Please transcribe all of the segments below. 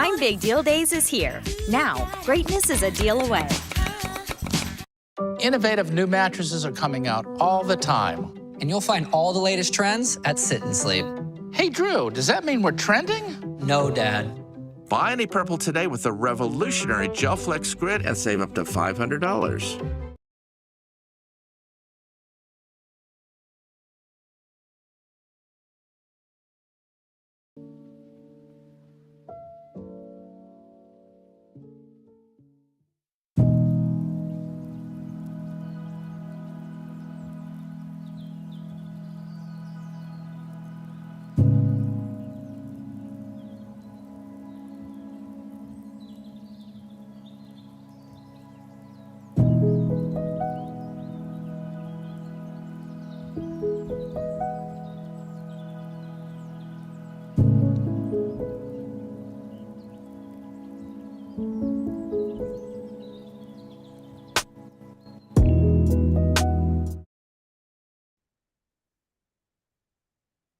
Prime Big Deal Days is here. Now, greatness is a deal away. Innovative new mattresses are coming out all the time. And you'll find all the latest trends at Sit and Sleep. Hey, Drew, does that mean we're trending? No, Dad. Buy any purple today with the revolutionary Gel Flex Grid and save up to $500.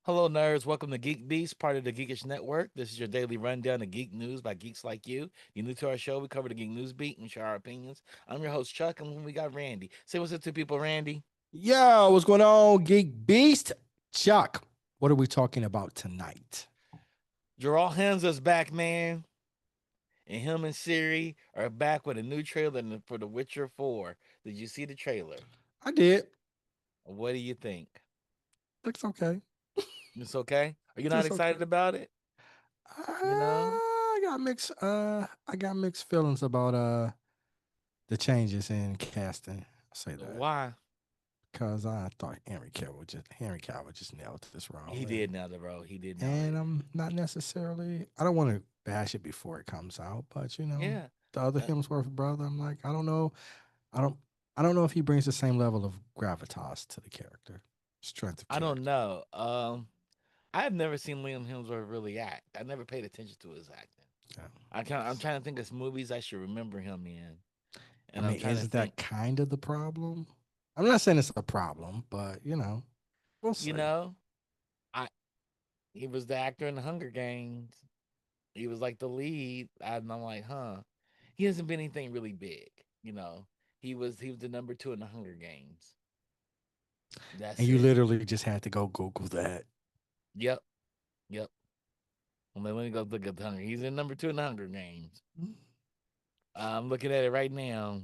Hello, nerds. Welcome to GeekBeast, part of the Geekish Network. This is your daily rundown of geek news by geeks like you. You're new to our show. We cover the geek news beat and share our opinions. I'm your host, Chuck, and we got Randy. Say what's up to people, Randy. Yo, what's going on, Geek Beast? Chuck, what are we talking about tonight? Jarrell Hamza's back, man. And him and Siri are back with a new trailer for The Witcher 4. Did you see the trailer? I did. What do you think? Looks okay. It's okay? Are you not excited about it? I got mixed feelings about the changes in casting. I'll say that. Why? Because I thought Henry Cavill just nailed this role. He did nail the role. He did nail And it. I'm not necessarily. I don't want to bash it before it comes out, but Yeah. the other Hemsworth brother, I'm like, I don't know. I don't know if he brings the same level of gravitas to the character, strength of I character. don't know. I've never seen Liam Hemsworth really act. I never paid attention to his acting. Yeah. I'm trying to think of movies I should remember him in. And I mean, isn't that kind of the problem? I'm not saying it's a problem, but we'll see. He was the actor in the Hunger Games. He was like the lead. And I'm like, huh. He hasn't been anything really big. He was the number 2 in the Hunger Games. That's And you it. literally just had to go Google that. Yep. Let me go look at the Hunger. He's in number 2 in the Hunger Games. I'm looking at it right now.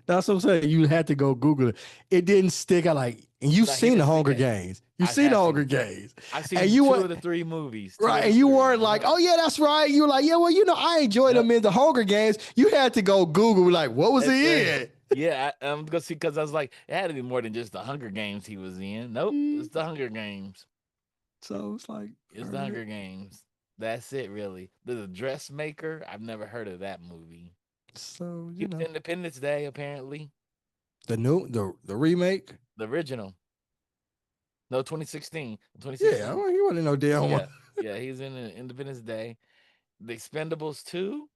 That's what I'm saying. You had to go Google it. It didn't stick out and you've seen the Hunger Games. You've seen the Hunger Games. I've seen 2 of the 3 movies. Right. And you weren't like, oh yeah, that's right. You were like, yeah, well, I enjoyed him in the Hunger Games. You had to go Google like, what was he in? Yeah, I'm gonna see because I was like, it had to be more than just the Hunger Games he was in. Nope, it's the Hunger Games. So it's like it's the Hunger Games. That's it, really. The Dressmaker. I've never heard of that movie. So Independence Day, apparently. The remake, the original. No, 2016. Yeah, well, he wasn't no damn one. Yeah, he's in Independence Day. The Expendables 2.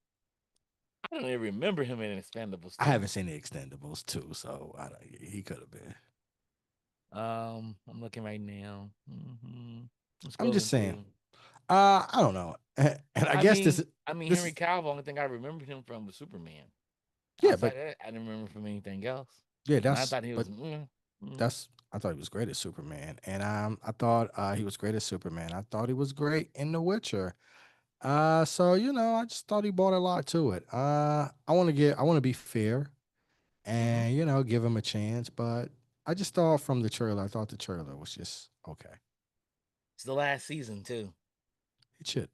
I don't even remember him in Expendables 2. I haven't seen the Expendables 2, so he could have been. I'm looking right now. I'm just saying. I don't know, and I guess Henry Cavill. Only thing I remember him from was Superman. Yeah, Outside that, I didn't remember from anything else. Yeah, I thought he was. I thought he was great as Superman, and I thought he was great as Superman. I thought he was great in The Witcher. So I just thought he brought a lot to it. I want to be fair, and give him a chance. But I just thought from the trailer, I thought the trailer was just okay. It's the last season too. It should.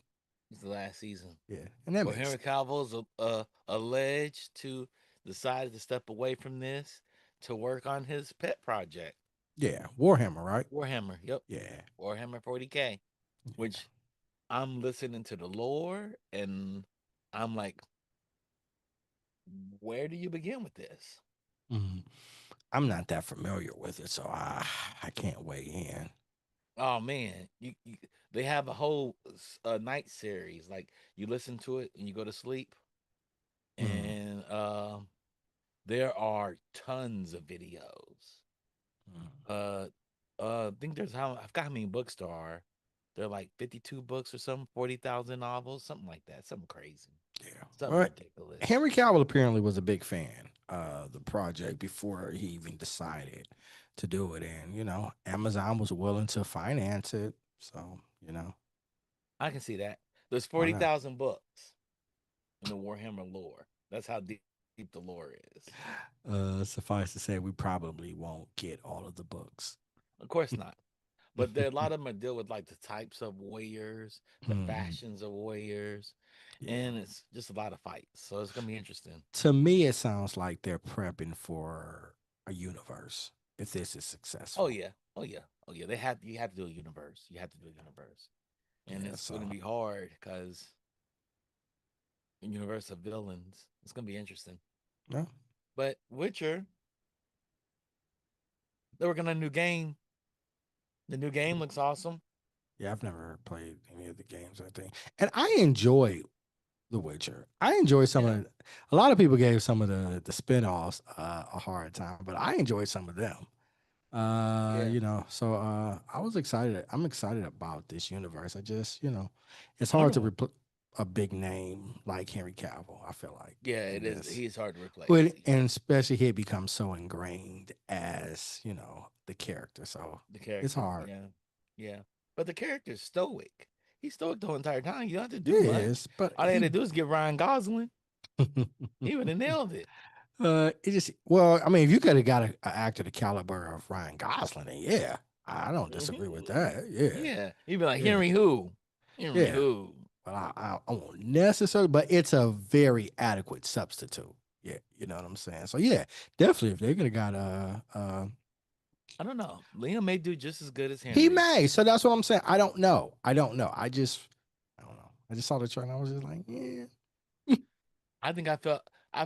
It's the last season. Yeah, and that Henry Cavill's alleged to decided to step away from this to work on his pet project. Yeah, Warhammer, right? Warhammer, yep. Yeah, Warhammer 40K, which I'm listening to the lore and I'm like, where do you begin with this? I'm not that familiar with it, so I can't weigh in. Oh man, they have a whole night series. Like you listen to it and you go to sleep, and there are tons of videos. I think I forgot how many books there are, They're like 52 books or something, 40,000 novels, something like that, something crazy, Yeah. something Well, ridiculous. Henry Cavill apparently was a big fan of the project before he even decided to do it. And, Amazon was willing to finance it. So, I can see that. There's why not? 40,000 books in the Warhammer lore. That's how deep the lore is. Suffice to say, we probably won't get all of the books. Of course not. But there a lot of them deal with like the types of warriors, the Mhm. fashions of warriors, Yeah. and it's just a lot of fights. So it's gonna be interesting. To me, it sounds like they're prepping for a universe if this is Oh successful. yeah, oh yeah, oh yeah. They have you have to do a universe. You have to do a universe, and Yeah. it's So, gonna be hard because universe of villains. It's gonna be interesting. yeah. But Witcher, they're working on a new game. The new game looks awesome. Yeah, I've never played any of the games, I think. And I enjoy The Witcher. I enjoy some Yeah, of a lot of people gave some of the spin-offs a hard time, but I enjoyed some of them. yeah. So I was excited. I'm excited about this universe. I just, it's hard to Wonderful. replace a big name like Henry Cavill, I feel like, Yeah, it in is. this. He's hard to replace. But and especially he had become so ingrained as, the character. So The it's character. hard. Yeah, yeah. But the character's stoic. He's stoic the whole entire time. You don't have to do much. Yes, but All they had to do is get Ryan Gosling. He would have nailed it. it just well, I mean, if you could have got a actor the caliber of Ryan Gosling, then yeah, I don't disagree with that. Yeah, Yeah. He'd be like, yeah, Henry who? Henry yeah. who? But I won't necessarily, but it's a very adequate substitute. Yeah, you know what I'm saying. So yeah, definitely if they're gonna got I don't know. Liam may do just as good as he Henry. may. So that's what I'm saying. I don't know. I don't know. I don't know. I just saw the trailer. I was just like, yeah, I think I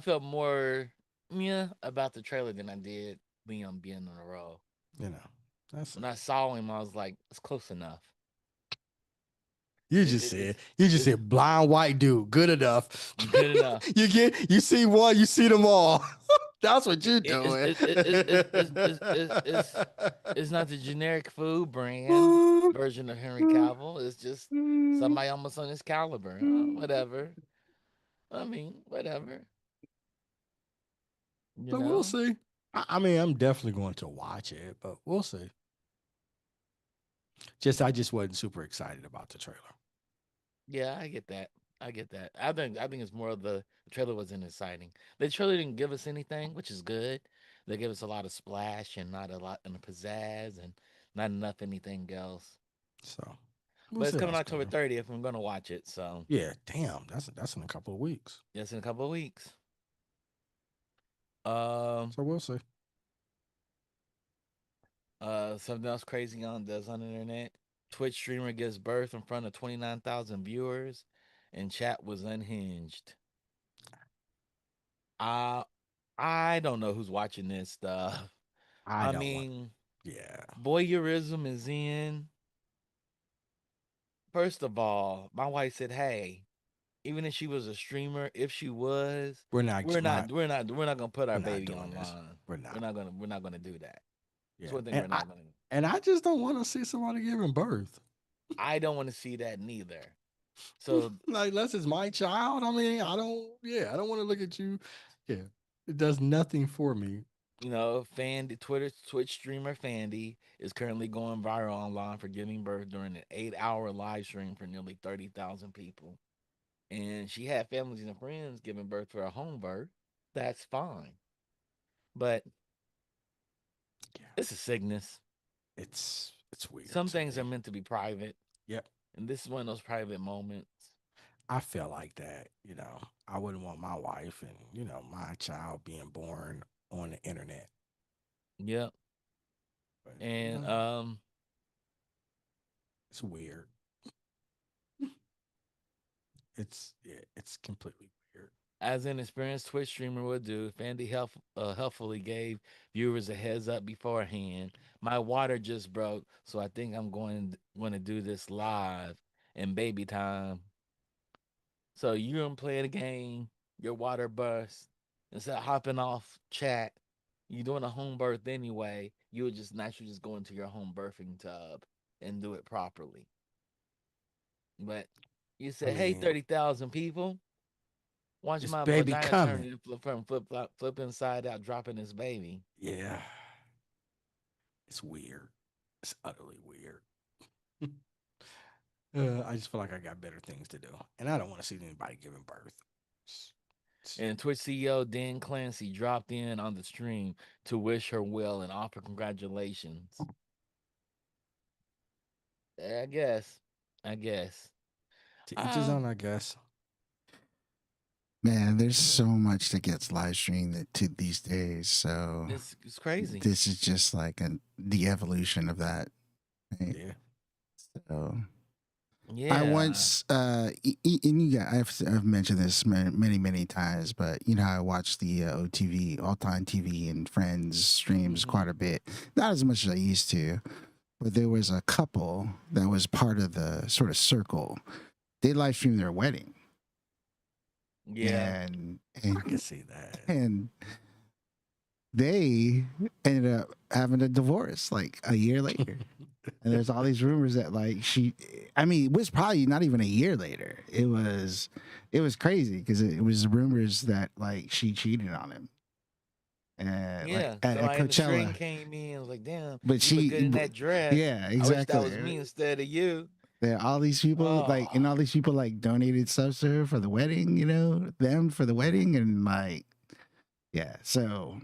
felt more yeah about the trailer than I did Liam being on a roll. you know, that's When I saw him, I was like, it's close enough. you It, just it, said it's you just it's said blind white dude, good enough. good enough. You see one, you see them all. That's what you It, it's, doing. it, it, it, it, it, it's, it's not the generic food brand version of Henry Cavill. It's just somebody almost on his caliber. Whatever. I mean, whatever. You So we'll know? see. I mean, I'm definitely going to watch it, but we'll see. I just wasn't super excited about the trailer. Yeah, I get that. I get that. I think it's more of the trailer wasn't exciting. The trailer didn't give us anything, which is good. They give us a lot of splash and not a lot in the pizzazz and not enough anything else. So we'll But it's see how coming it's October going. 30th. I'm gonna watch it. So Yeah, damn, that's in a couple of weeks. yes, in a couple of weeks. Um, So we'll see. something else crazy on the internet. Twitch streamer gives birth in front of 29,000 viewers, and chat was unhinged. Uh I don't know who's watching this stuff. I I don't want. mean, Yeah, voyeurism is in. First of all, my wife said, "Hey, even if she was a streamer, if she was, we're not. we're not gonna put our We're not baby doing this. online. We're not. We're not gonna do that. It's Yeah, one thing we're not gonna. and I just don't want to see somebody giving birth. I don't want to see that neither. So Like, unless it's my child. I mean, I don't. Yeah, I don't want to look at you. Yeah, it does nothing for me. Fandy, Twitch streamer Fandy is currently going viral online for giving birth during an 8-hour live stream for nearly 30,000 people. And she had families and friends giving birth for a home birth. That's fine. But Yeah, it's a sickness. it's weird Some to things are me. meant to be private. Yep, And this is one of those private moments. I feel like that. I wouldn't want my wife and my child being born on the internet. Yep. But And it's weird. It's completely weird. as an experienced Twitch streamer would do, Fandy helpfully gave viewers a heads up beforehand. My water just broke, so I think I'm going to do this live in baby time. So you're gonna play the game, your water bursts. Instead of hopping off chat, you're doing a home birth anyway. You would just naturally just go into your home birthing tub and do it properly. But you I said, "Hey, mean, 30,000 people, watch this my baby vagina turn coming. into flip inside out, dropping this baby." Yeah, it's weird. It's utterly weird. I just feel like I got better things to do, and I don't want to see anybody giving birth. It's- And Twitch CEO Dan Clancy dropped in on the stream to wish her well and offer congratulations. I guess. I guess. to each his own, I guess. Man, there's so much that gets live streamed to these days. So It's crazy. this is just like the evolution of that. Right? Yeah. So Yeah. I once, and you guys, I've mentioned this many times, but you know, I watched the OTV, All Time TV, and Friends streams quite a bit. Not as much as I used to, but there was a couple that was part of the sort of circle. They live streamed their wedding. Yeah. And I can see that. and they ended up having a divorce like a year later. And there's all these rumors that like it was probably not even a year later. It was crazy because it was rumors that like she cheated on him. And Yeah. like, at so the string Coachella. came in. I was like, damn. But you look good in that dress. yeah, I wish that exactly. was me instead of you. Yeah, all these people and Oh. all these people like donated stuff to her for the wedding, you know, them for the wedding, and like, yeah. So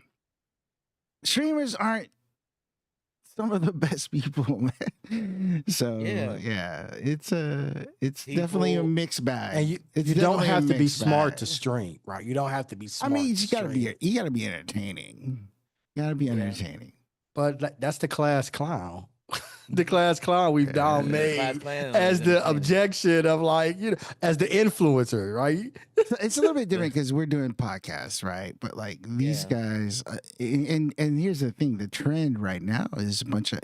streamers aren't some of the best people, man. So yeah, it's definitely a People- mixed bag. And you It's don't definitely a have to be mixed smart bag. to stream, right? You don't have to be I smart. mean, to you gotta stream. be entertaining. You gotta be entertaining. But that's the class clown. The class clown we've now Class made clown as is the entertaining. objection of like, you know, as the influencer, right? It's a little bit different because we're doing podcasts, right? But like these guys, and here's the thing: the trend right now is a bunch of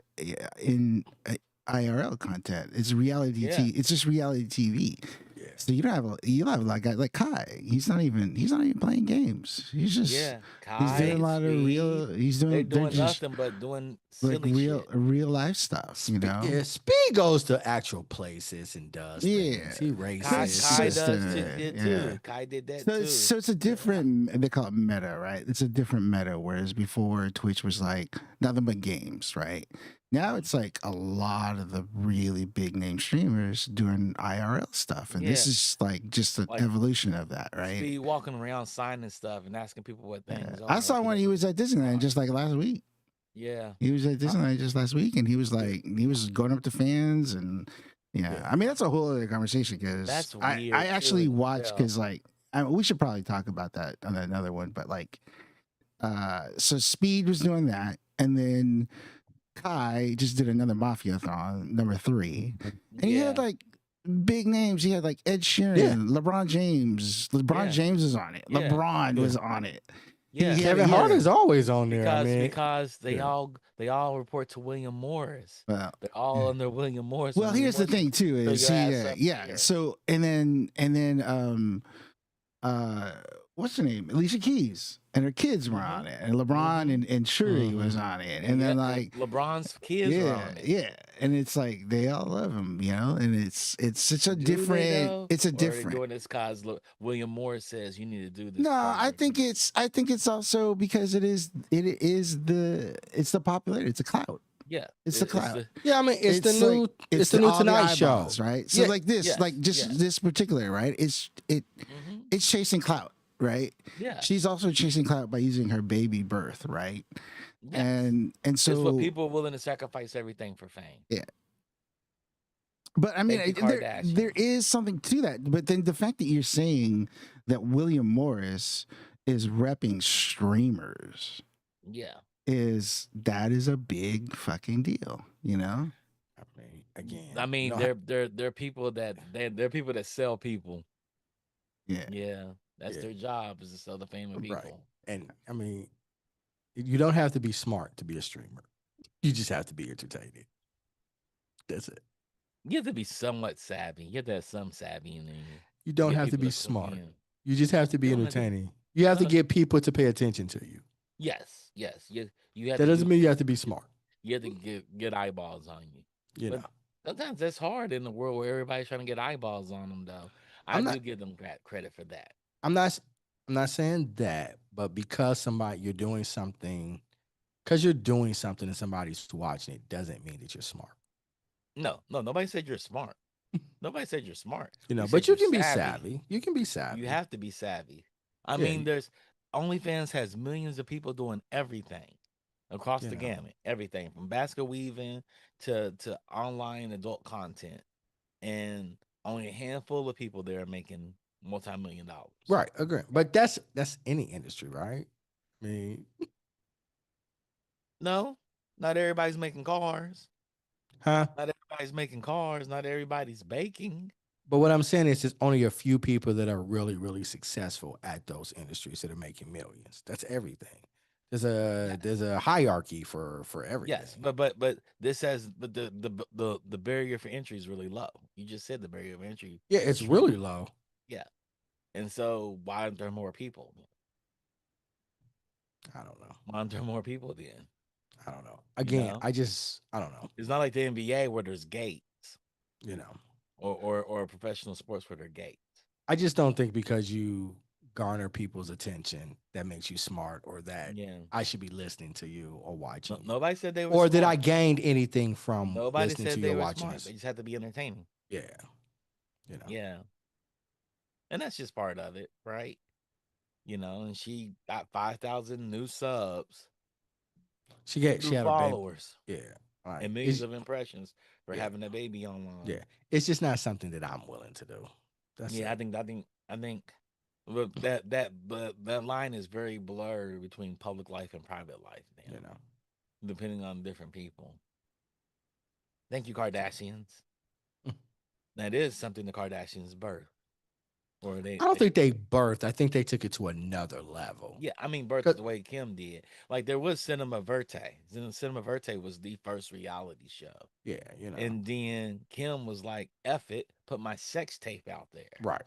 IRL content. It's reality TV. It's just reality TV. Yeah. So you have a lot of guys like Kai. He's not even playing games. He's just he's doing a lot of real. They're doing just nothing but doing silly like shit. real life stuff. You know. Yeah, Speed goes to actual places and does things. He races. Kai It's does just, did yeah. too. Kai did that too. So it's a different. They call it meta, right? It's a different meta. Whereas before, Twitch was like nothing but games, right? Now it's like a lot of the really big name streamers doing IRL stuff, and this is like just an evolution of that, right? Speed walking around signing stuff and asking people what things are. I saw one. He was at Disneyland just like last week. Yeah. He was at Disneyland just last week, and he was like, he was going up to fans, and I mean that's a whole other conversation because That's I weird, actually too, watched because like we should probably talk about that on another one, but like, so Speed was doing that, and then Kai just did another Mafia-thon, number 3, and he had like big names. He had like Ed Sheeran, LeBron James. LeBron James is on it. LeBron was on it. Yeah. Kevin Hart is always on there. Because they all report to William Morris. Well, they're all under William Morris. Well, here's the thing too is So and then what's her name? Alicia Keys and her kids were on it, and LeBron and Shuri was on it, and then like LeBron's kids were on it. Yeah, and it's like they all love him, you know, and it's such a different. It's a different. Doing this because William Morris says you need to do this. No, I think it's also because it's the popularity. It's a clout. Yeah, it's the clout. I mean, it's the new like, it's the new all the Tonight Show, eyeballs, right? So like this, this particular, right? It's chasing clout, right? Yeah. She's also chasing clout by using her baby birth, right? Yes. And so it's what people are willing to sacrifice everything for fame. Yeah. But I mean, there is something to that. But then the fact that you're saying that William Morris is repping streamers, is a big fucking deal, you know? I mean, again, I mean, they're people that they're people that sell people. Yeah, that's their job is to sell the fame of people. Right. And I mean, you don't have to be smart to be a streamer. You just have to be entertaining. That's it. You have to be somewhat savvy. You have to have some savvy in there. You don't have to be smart. You just have to be entertaining. You have to get people to pay attention to you. Yes. You have that doesn't mean you have to be smart. You have to get eyeballs on you. You know. Sometimes that's hard in the world where everybody's trying to get eyeballs on them, though. I I'm do not. give them credit for that. I'm not. I'm not saying that, but because you're doing something and somebody's watching it, doesn't mean that you're smart. No, nobody said you're smart. Nobody said you're smart. You know, We but said you you're can be savvy. savvy. You can be You savvy. have to be savvy. I Yeah, mean, there's OnlyFans has millions of people doing everything across you the know. gamut, everything from basket weaving to online adult content, and only a handful of people there are making multi-million dollars. Right, agree. But that's any industry, right? I mean, No, not everybody's making cars. huh? Not everybody's making cars. Not everybody's baking. But what I'm saying is, there's only a few people that are really, really successful at those industries that are making millions. That's everything. Yeah. There's a hierarchy for Yes, everything. but this has but the barrier for entry is really low. You just said the barrier of entry Yeah, is it's extremely really low. yeah. And so why aren't there more people? I don't know. Why aren't there more people then? I don't know. You Again, know, I don't know. it's not like the NBA where there's gates You know, or professional sports where there are gates. I just don't think because you garner people's attention that makes you smart, or that Yeah. I should be listening to you or watching you, Nobody said they were or that I smart. gained anything from Nobody listening to said you they or were watching smart. They this. just had to be entertaining. Yeah, you know. Yeah. And that's just part of it, right? And she got 5,000 new subs, She new had a baby. followers, Yeah, like and millions of impressions for yeah, having a baby online. yeah. It's just not something that I'm willing to do. That's Yeah, it. I think but that line is very blurred between public life and private life now, You know. depending on different people. Thank you, Kardashians. That is something the Kardashians birthed. Or I don't think they birthed. I think they took it to another level. yeah, I mean birthed 'Cause- the way Kim did. Like there was Cinema Verte. Cinema Verte was the first reality show. yeah, you know. And then Kim was like, F it, put my sex tape out there. Right.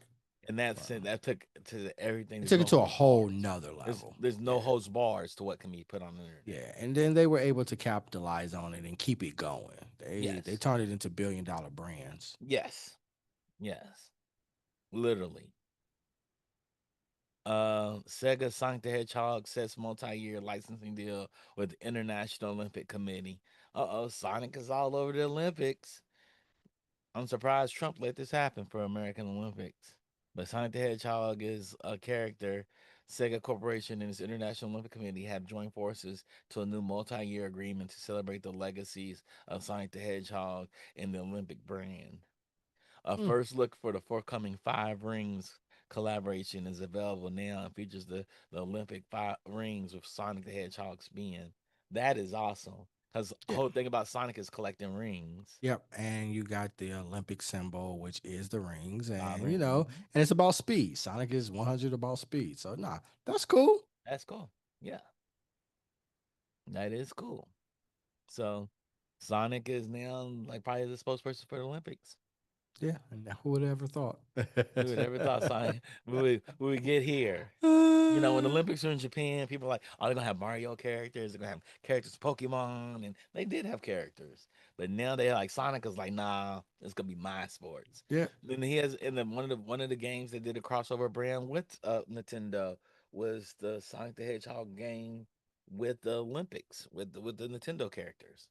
And that took to everything. It There's took no it to a holds whole bars. nother There's level. there's no Yeah. holds bars to what can be put on the internet. Yeah, and then they were able to capitalize on it and keep it going. They Yes. turned it into billion-dollar brands. Yes. Yes. Literally. Sega Sonic the Hedgehog sets multi-year licensing deal with the International Olympic Committee. Sonic is all over the Olympics. I'm surprised Trump let this happen for American Olympics. But Sonic the Hedgehog is a character. Sega Corporation and its International Olympic Committee have joined forces to a new multi-year agreement to celebrate the legacies of Sonic the Hedgehog and the Olympic brand. A Mm. first look for the forthcoming Five Rings collaboration is available now and features the Olympic five rings with Sonic the Hedgehog spin. That is awesome. Because the Yeah. whole thing about Sonic is collecting rings. Yep, and you got the Olympic symbol, which is the rings, and ring. and it's about speed. Sonic is 100 about speed, so nah, that's cool. That's cool. Yeah. That is cool. So Sonic is now like probably the spokesperson for the Olympics. Yeah, and who would have ever thought? Who would ever thought Sonic we would get here? When the Olympics are in Japan, people are like, oh, they're gonna have Mario characters, they're gonna have characters Pokemon, and they did have characters. But now they like Sonic is like, nah, it's gonna be my sports. Yeah, Then he has in the one of the games that did a crossover brand with Nintendo was the Sonic the Hedgehog game with the Olympics with the Nintendo characters.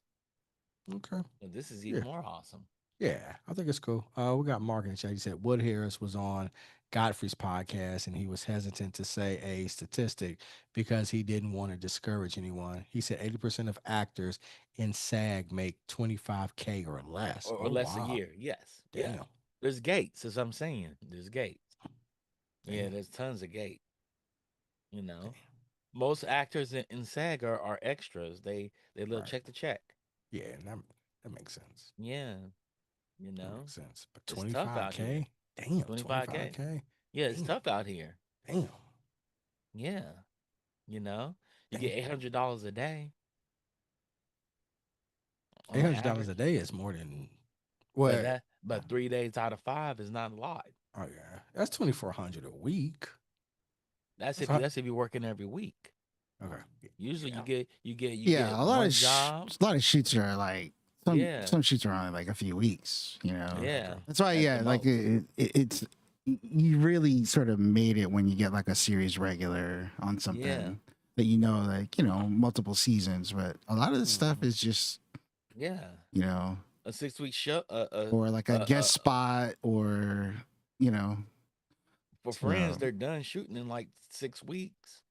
okay. And this is even Yeah. more awesome. Yeah, I think it's cool. We got Mark in the chat. He said Wood Harris was on Godfrey's podcast and he was hesitant to say a statistic because he didn't want to discourage anyone. He said 80% of actors in SAG make 25K or less. Or less a year. Yes. Damn. Yeah. There's gates, as I'm saying. There's gates. Yeah, Damn. there's tons of gates. Most actors in SAG are extras. They live Right. check to check. Yeah, that makes sense. Yeah. That makes sense. But It's tough out 25K? here. Damn, 25K. 25K? Yeah, it's Damn. tough out here. Damn. Yeah. You Damn. get $800 a day. on $800 average. a day is more than But 3 days out of 5 is not a lot. Oh yeah, that's 2,400 a week. That's That's if you're working every week. Okay. Usually Yeah. you get Yeah, get a lot one of job. a lot of shoots are like Yeah, some shoots are only like a few weeks, you know. yeah. That's why, At yeah, the like most. it's you really sort of made it when you get like a series regular on Yeah, something that you know, like multiple seasons. But a lot of the stuff is just yeah. you know, A 6 week show. or like a guest spot, or you know, For Friends, so they're done shooting in like 6 weeks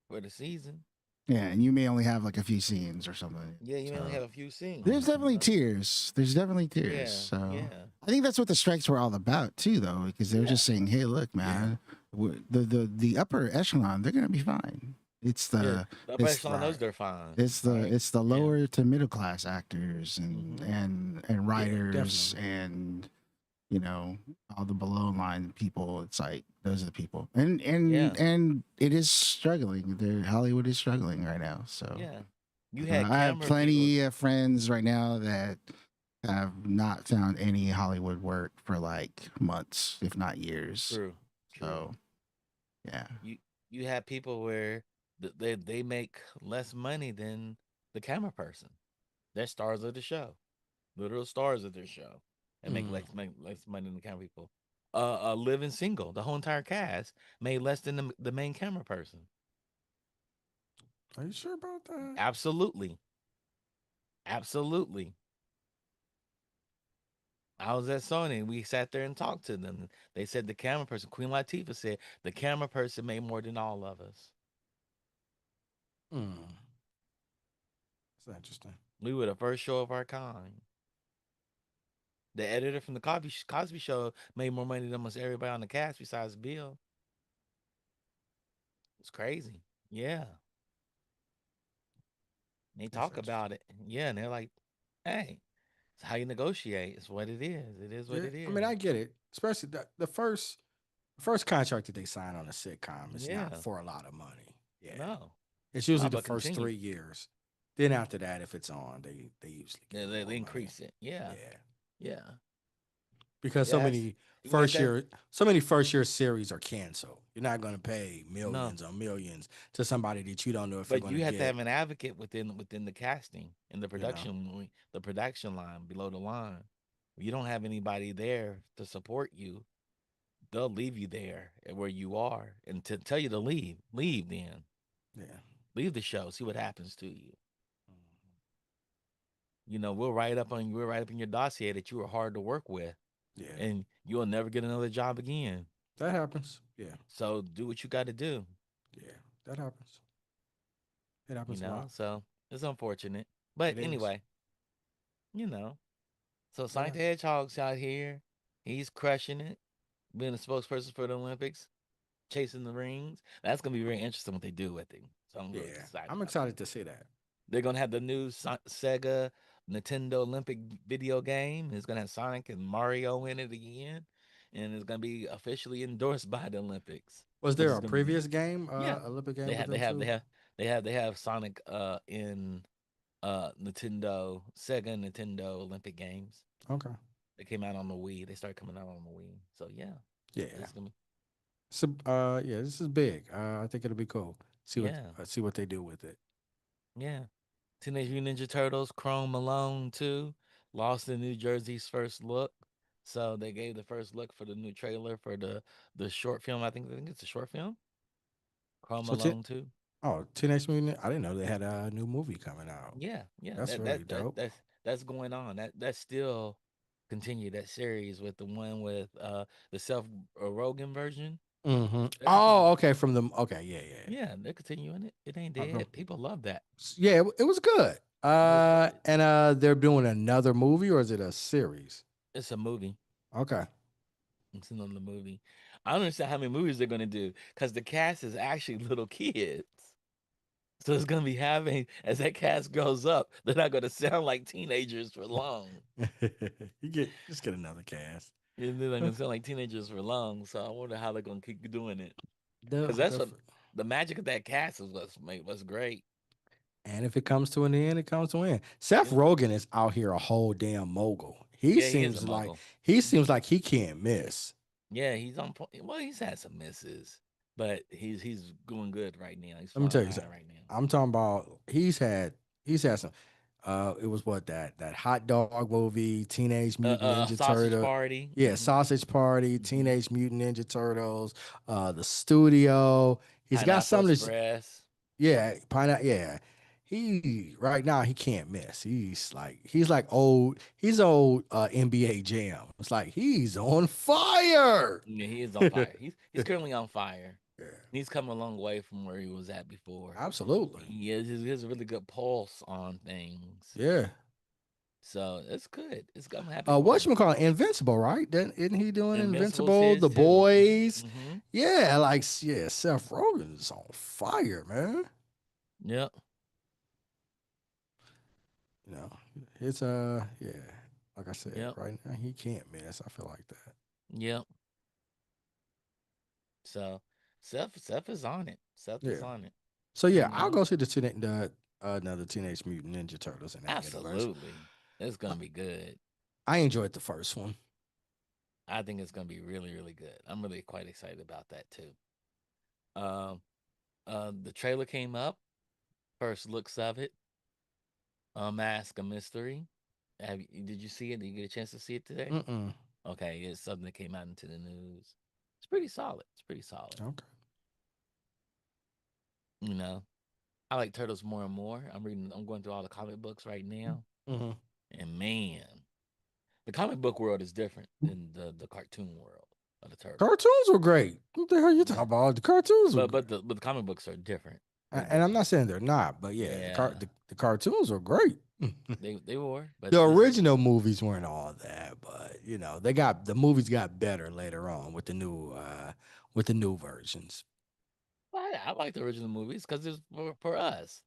for the season. yeah, and you may only have like a few scenes or something. Yeah, you only So have a few scenes. there's definitely So, tears. There's definitely tears. yeah, So yeah, I think that's what the strikes were all about too, though, because they were yeah. just saying, "Hey, look, man, the upper echelon, they're gonna be fine. It's Yeah, the the upper it's echelon knows they're fine. it's the Right? it's the Yeah. lower to middle class actors and Hmm. and writers definitely. and all the below line people. It's like those are the people, and Yeah, and it is struggling. Hollywood is struggling right now. So yeah. You had I have camera people. plenty of friends right now that have not found any Hollywood work for like months, if not years. True, true. So yeah, You had people where they make less money than the camera person. They're stars of the show, literal stars of their show, and make less money than the camera people. Living Single, the whole entire cast made less than the main camera person. Are you sure about that? Absolutely, absolutely. I was at Sony and we sat there and talked to them. They said the camera person, Queen Latifah said, the camera person made more than all of us. Hmm. That's interesting. We were the first show of our kind. The editor from the Cosby Show made more money than almost everybody on the cast besides Bill. It's crazy. Yeah. They That's talk interesting. about it. Yeah. And they're like, hey, it's how you negotiate. It's what it is. It is what Yeah, it I mean, is. I get it. Especially the first contract that they sign on a sitcom is not Yeah. for a lot of money. Yeah, No. it's usually No, the but first continue. 3 years. Then after that, if it's on, they usually Yeah, give you they more money. increase it. Yeah. Yeah, Yeah. because so Yes. many You got that? first year series are canceled. You're not going to pay No. millions or millions to somebody that you don't know if you're But going you to have to get. have an advocate within the casting and You know, the production line below the line. If you don't have anybody there to support you, they'll leave you there where you are and to tell you to leave. Leave then. yeah, Leave the show. See what happens to you. We'll write up on we'll write up in your dossier that you were hard to work with yeah, and you'll never get another job again. that happens. Yeah, So do what you got to do. yeah, that happens. It happens a lot. So it's unfortunate. But It is. anyway, you know. So Sonic Yeah, the Hedgehog's out here. He's crushing it, being a spokesperson for the Olympics, chasing the rings. That's gonna be very interesting what they do with him. So I'm really yeah. excited I'm about that. excited to see that. They're gonna have the new Sega Nintendo Olympic video game. It's gonna have Sonic and Mario in it again, and it's gonna be officially endorsed by the Olympics, Was which there is a gonna be previous game, yeah. Olympic They game with have them they have they too? have they have they have Sonic in Nintendo Sega Nintendo Olympic games. Okay. They came out on the Wii. They started coming out on the Wii. So yeah, Yeah. it's gonna be So, yeah, this is big. I think it'll be cool. yeah, See what they do with it. yeah. Teenage Mutant Ninja Turtles, Chrome Malone too, lost in New Jersey's first look. So they gave the first look for the new trailer for the short film. I think it's a short film. Chrome So, Malone too. Teenage Mutant. I didn't know they had a new movie coming out. Yeah, yeah. That's That really that that dope. that's going on. That's still continue that series with the one with the Seth Rogen version. Mm-hmm. They're Oh, continuing. okay. From the okay, yeah, yeah. Yeah, they're continuing it. It ain't I remember. dead. People love that. Yeah, it was good. It was good. And they're doing another movie, or is it a series? It's a movie. Okay. It's another movie. I don't understand how many movies they're gonna do because the cast is actually little kids. So it's gonna be having as that cast grows up, they're not gonna sound like teenagers for long. Just get another cast. They're not gonna sound like teenagers for long. So I wonder how they're gonna keep doing it. The, Because that's the what the magic of that cast is what's great. And if it comes to an end, it comes to an end. Seth Yeah, Rogen is out here a whole damn mogul. yeah, he is a mogul. He seems like he can't miss. Yeah, he's on point. Well, he's had some misses, but he's going good right now. He's Let me flying tell you high something. right now. I'm talking about he's had some. It was what that hot dog movie, Teenage Mutant Ninja Sausage Turtle. Party. Yeah, Hmm. Sausage Party, Hmm. Teenage Mutant Ninja Turtles, the studio. He's got Pineapple some of this. Express. Yeah, pineapple. Yeah, he right now he can't miss. He's like old. He's old NBA Jam. It's like he's on fire. Yeah, he is on fire. He's currently on fire. Yeah, He's come a long way from where he was at before. absolutely. He has a really good pulse on things. Yeah. So it's good. I'm happy for him. Whatchamacallit, Invincible, right? Then isn't he doing Invincible's Invincible? his The too. Boys. Hmm. Yeah, yeah, Seth Rogen's on fire, man. Yep. You know, it's yeah, like I said, Yep. right now he can't miss. I feel like that. Yep. So Seth is on it. Seth is Yeah. on it. So yeah, You I'll know? go see the another Teenage Mutant Ninja Turtles in that universe. Absolutely. It's gonna be good. I enjoyed the first one. I think it's gonna be really, really good. I'm really quite excited about that too. Um the trailer came up, first looks of it. Mask a Mystery. Did you see it? Did you get a chance to see it today? Mm-mm. Okay, it's something that came out into the news. It's pretty solid. It's pretty solid. Okay. You know, I like Turtles more and more. I'm going through all the comic books right now, Mm-hmm. and man, the comic book world is different than the cartoon world of the Turtles. Cartoons were great. What the hell you talking about? The cartoons were But the comic books are different. They're and I'm different. not saying they're not, but yeah, Yeah, the cartoons were great. they were, but The this is original movies weren't all that, but you know, the movies got better later on with the new versions. I like the original movies because it's for us.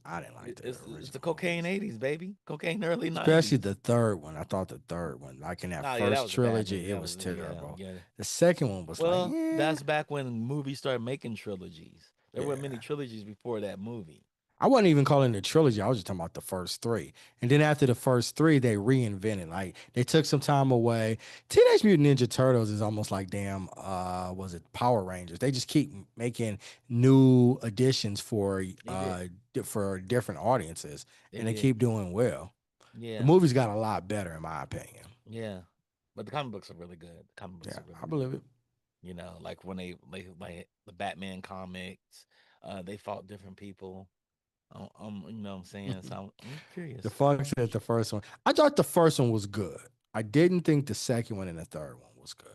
I didn't like the It's the original cocaine movies. '80s, baby. Cocaine early Especially '90s. the third one. I thought the third one, like in that Oh yeah, that first was a bad trilogy, movie. it That was was yeah, terrible. yeah. The second one was like, Well, yeah. that's back when movies started making trilogies. There weren't many Yeah. trilogies before that movie. I wasn't even calling it a trilogy. I was just talking about the first three. And then after the first three, they reinvented. Like they took some time away. Teenage Mutant Ninja Turtles is almost like damn, was it Power Rangers? They just keep making new additions They did. for different audiences, They and they did. keep doing well. The Yeah. movies got a lot better, in my opinion. Yeah. But the comic books are really good. The comic books Yeah, are really I good. believe it. You know, like when they like the Batman comics, they fought different people. You know what I'm saying? So I'm The curious. Funk said the first one. I thought the first one was good. I didn't think the second one and the third one was good.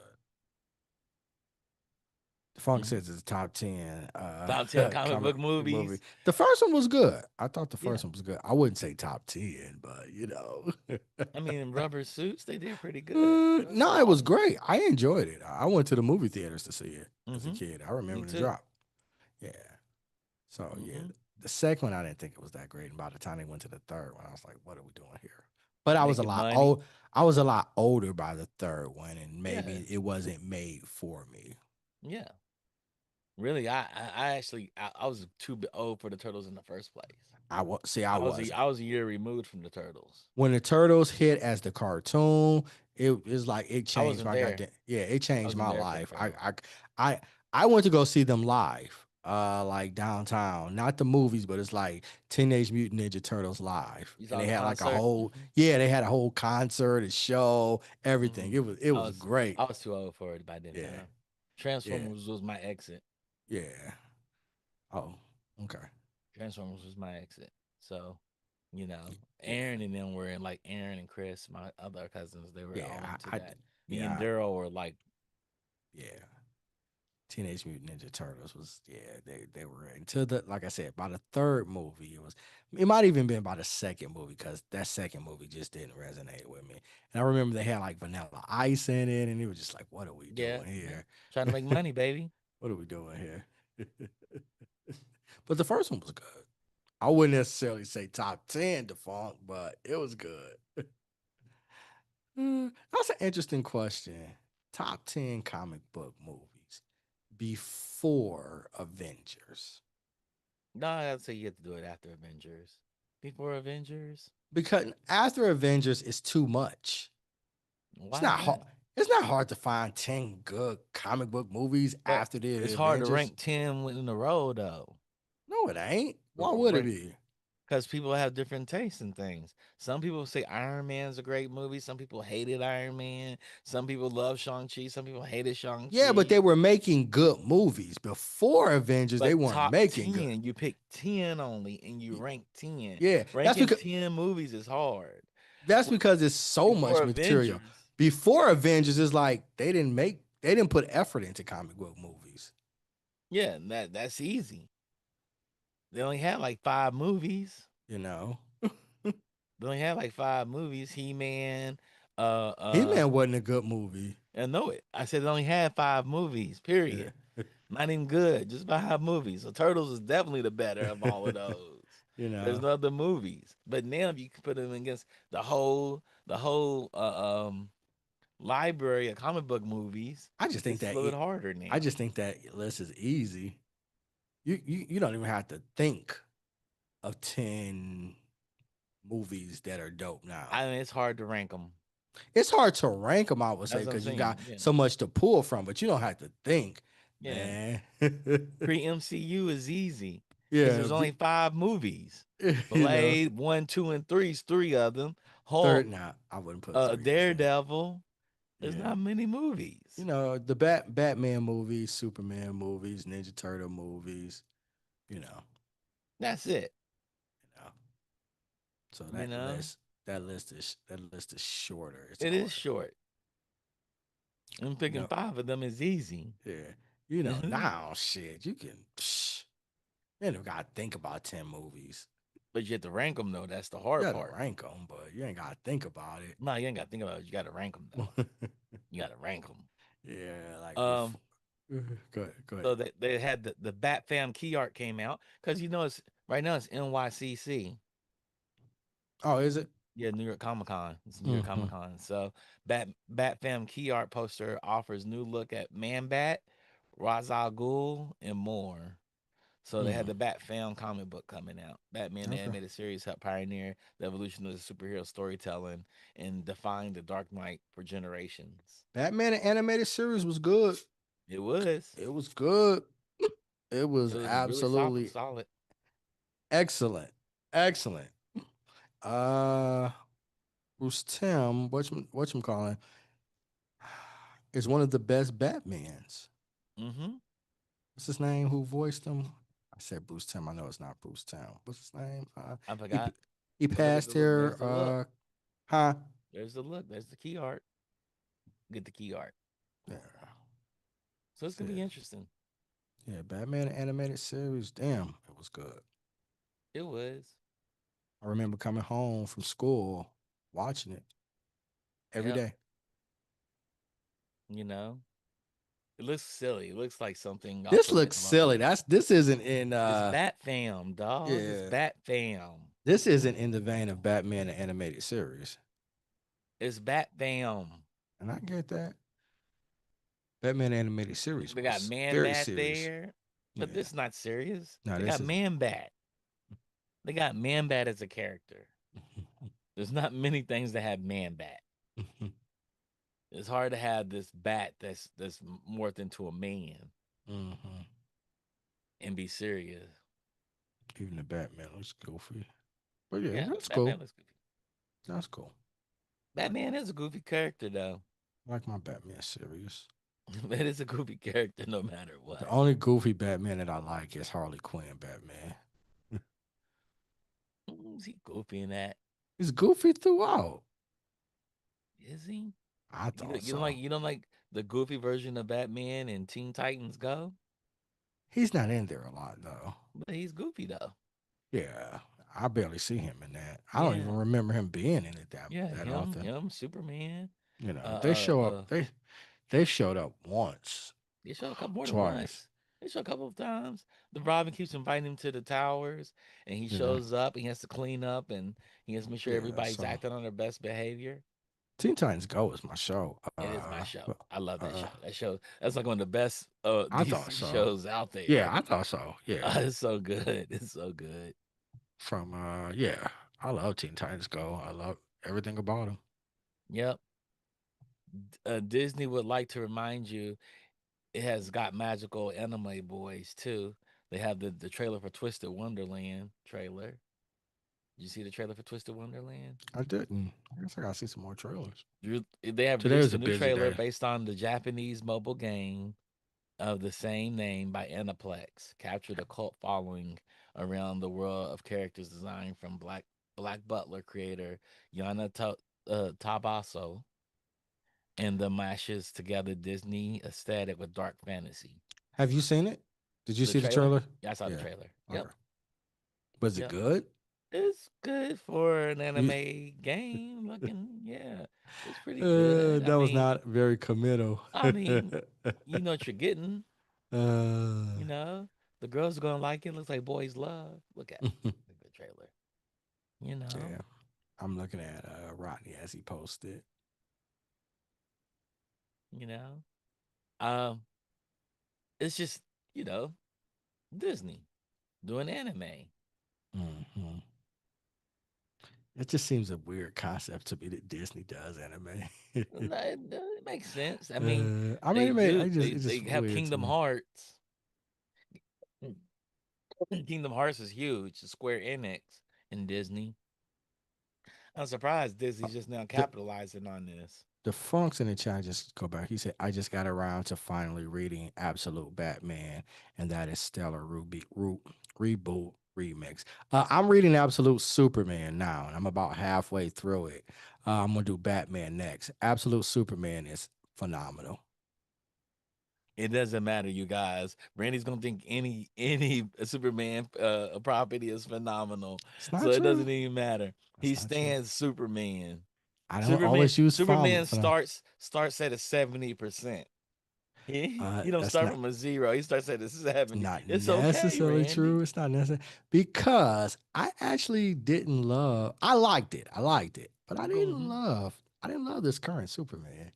The Funk Mhm. says it's top 10 Top 10 comic comic book movie. movies. The first one was good. I thought the Yeah. first one was good. I wouldn't say top 10, but you know. I mean, in rubber suits, they did pretty good. It was No, it was solid. great. I enjoyed it. I went to the movie theaters to see it as a Mm-hmm. kid. I Me remember the too. drop. Yeah. So yeah, Mm-hmm. the second one I didn't think it was that great. And by the time they went to the third one, I was like, "What are we doing here?" But Making money. I was a lot older by the third one, and Yeah. maybe it wasn't made for me. Yeah. Really, I actually I was too old for the turtles in the first place. I wasn't. I was a year removed from the turtles. When the turtles hit as the cartoon, it was like it I changed wasn't my there. goddamn yeah, it I changed wasn't my there for the life. turtles. I went to go see them live, like downtown, not the movies, but it's like Teenage Mutant Ninja Turtles live, You and saw they the had like a concert? whole yeah, they had a whole concert, a show, everything. Mm-hmm. It was great. I was too old for it by then Yeah, time. yeah, Transformers was my exit. yeah. Oh, okay. Transformers was my exit. So, you know, Yeah, Aaron and them were in like Aaron and Chris, my other cousins, they were all yeah. into I that. Me and yeah, Daryl were like, yeah. Teenage Mutant Ninja Turtles was they were into the like I said by the third movie it might even been by the second movie because that second movie just didn't resonate with me and I remember they had like Vanilla Ice in it and it was just like what are we yeah, doing yeah, here? trying to make money, baby. What are we doing here? But the first one was good. I wouldn't necessarily say top 10 defunct, but it was good. That's an interesting question. Top 10 comic book movies before Avengers. No, I'd say you have to do it after Avengers. Before Avengers? Because after Avengers is too much. It's Why not hard. not? It's not hard to find 10 good comic book movies But after the it's hard to Avengers. rank 10 in a row, though. No, it ain't. Why would it Rank be? because people have different tastes in things. Some people say Iron Man's a great movie. Some people hated Iron Man. Some people love Shang-Chi. Some people hated Yeah, but Shang-Chi. they were making good movies before Avengers. They But weren't top making good. 10, you pick 10 only and you rank 10. Yeah, Ranking 10 movies is hard. that's With because it's so before much material. Avengers, Before Avengers, is like they didn't put effort into comic book movies. yeah, that's easy. They only had like 5 movies. You know, They only had like 5 movies. He-Man, He Man wasn't a good movie. I know it. I said they only had 5 movies, Yeah. period. Not even good, just 5 movies. So Turtles is definitely the better of all of those. You There's know, no other movies. But now if you can put them against the whole library of comic book movies, I just think it's a that little bit harder now. I just think that list is easy. You don't even have to think of 10 movies that are dope now. I mean, it's hard to rank them. It's hard to rank them, I would say, That's what I'm because you saying. got Yeah. so much to pull from, but you don't have to think, Yeah. man. Pre-MCU is easy because Yeah, there's only 5 movies. you know, Blade 1, 2, and 3 is 3 of them. third. Hulk, Now I wouldn't put three. Daredevil. There's Yeah, not many movies. you know the Batman movies, Superman movies, Ninja Turtle movies. You know, That's it. you know. So You know, that list is shorter. It's it is harder. short. And You picking know, 5 of them is easy. yeah. You know now, shit. You can. You ain't got to think about 10 movies. But you have to rank them though. That's the You hard got to part. rank them, but you ain't got to think about it. No, you ain't got to think about it. You got to rank them though. You got to rank them. Yeah, like Um, before. Go ahead. Go so ahead. they had the Bat Fam key art came out because it's right now it's NYCC. Oh, is it? Yeah, New York Comic Con. It's New York Mm-hmm. Comic Con. So Bat Fam key art poster offers new look at Man Bat, Ra's al Ghul, and more. So they had Mm. the Bat Fam comic book coming out. Batman the Okay. animated series helped pioneer the evolution of the superhero storytelling and define the Dark Knight for generations. Batman the animated series was good. It was. It was good. It was It was really absolutely solid. excellent. Excellent. Uh Bruce Tim, what's calling, is one of the best Batmans. Mm-hmm. What's his name? Who voiced him? I said Bruce Tim. I know it's not Bruce Tim. What's his name? I He forgot. he But look at passed here. there's the look. Huh? There's the look. There's the key art. Get the key art. Yeah. So it's gonna be interesting. Yeah, Batman animated series. Damn, it was good. It was. I remember coming home from school, watching it every Yep. day. You know, it looks silly. It looks like something off This of looks silly. Nickelodeon. This isn't in It's Bat Fam, dog. It's yeah. Bat Fam. This isn't in the vein of Batman the animated series. It's Bat Fam. And I get that. Batman animated series They got was Man very Bat serious. there, but Yeah. this is not serious. No, They this got is Man Bat. They got Man Bat as a character. There's not many things that have Man Bat. It's hard to have this bat that's morphed into a man mm-hmm. and be serious. Even the Batman looks goofy. But yeah, Yeah, that's Batman cool. looks goofy. That's cool. Batman is a goofy character though. I like my Batman series. It is a goofy character no matter what. The only goofy Batman that I like is Harley Quinn Batman. Is he goofy in that? He's goofy throughout. Is he? I You thought don't, so. you don't like the goofy version of Batman in Teen Titans Go? He's not in there a lot though. But he's goofy though. Yeah, I barely see him in that. I don't Yeah. even remember him being in it that Yeah, often. him, Superman. You know, they show up. They showed up once. They show a couple more than Twice. once. They show a couple of times. The Robin keeps inviting him to the towers, and he Yeah. shows up. And he has to clean up, and he has to make sure Yeah, everybody's so- acting on their best behavior. Teen Titans Go is my show. It is my show. but- I love that show. That's like one of the best I DC thought so. shows out there. Yeah, I thought so. Yeah. It's so good. It's so good. From yeah, I love Teen Titans Go. I love everything about them. Yep. Disney would like to remind you it has got magical anime boys too. They have the trailer for Twisted Wonderland trailer. you see the trailer for Twisted Wonderland? I didn't. I guess I gotta see some more trailers. They have Today released was a a new busy trailer day. based on the Japanese mobile game of the same name by Aniplex, captured a cult following around the world of characters designed from Black Butler creator Tabaso, and the mashes together Disney aesthetic with dark fantasy. Have you seen it? Did you The see the trailer? trailer? Yeah, I saw the Yeah. trailer. Okay. Yep. Was it Yep. good? It's good for an You, anime game looking. Yeah, it's pretty good. that was not very committal. I mean, you know what you're getting. uh, You know, the girls are gonna like it. Looks like boys love. Look at the trailer. You know, yeah, I'm looking at Rodney as he posted. you know. Um, it's just you know Disney doing anime. Mm-hmm. It just seems a weird concept to me that Disney does anime. It makes sense. I mean, I mean, they do. it's They just have weird to Kingdom me. Hearts. Kingdom Hearts is huge. Square Enix and Disney. I'm surprised Disney's just now The capitalizing on this. the Funks in the chat just go back. He said, "I just got around to finally reading Absolute Batman, and that is stellar reboot remix. I'm reading Absolute Superman now, and I'm about halfway through it. I'm gonna do Batman next. Absolute Superman is phenomenal. It doesn't matter, you guys. Randy's gonna think any Superman property is phenomenal, It's not so it true. doesn't even matter. He That's not true. stands Superman. I don't Superman always use Superman phenomenal. starts at a 70%. He don't That's start not. from a 0. He starts at a 70. Not It's okay, necessarily Randy. true. It's not necessary because I actually didn't love. I liked it. I liked it, but I didn't Mhm. love. I didn't love this current Superman.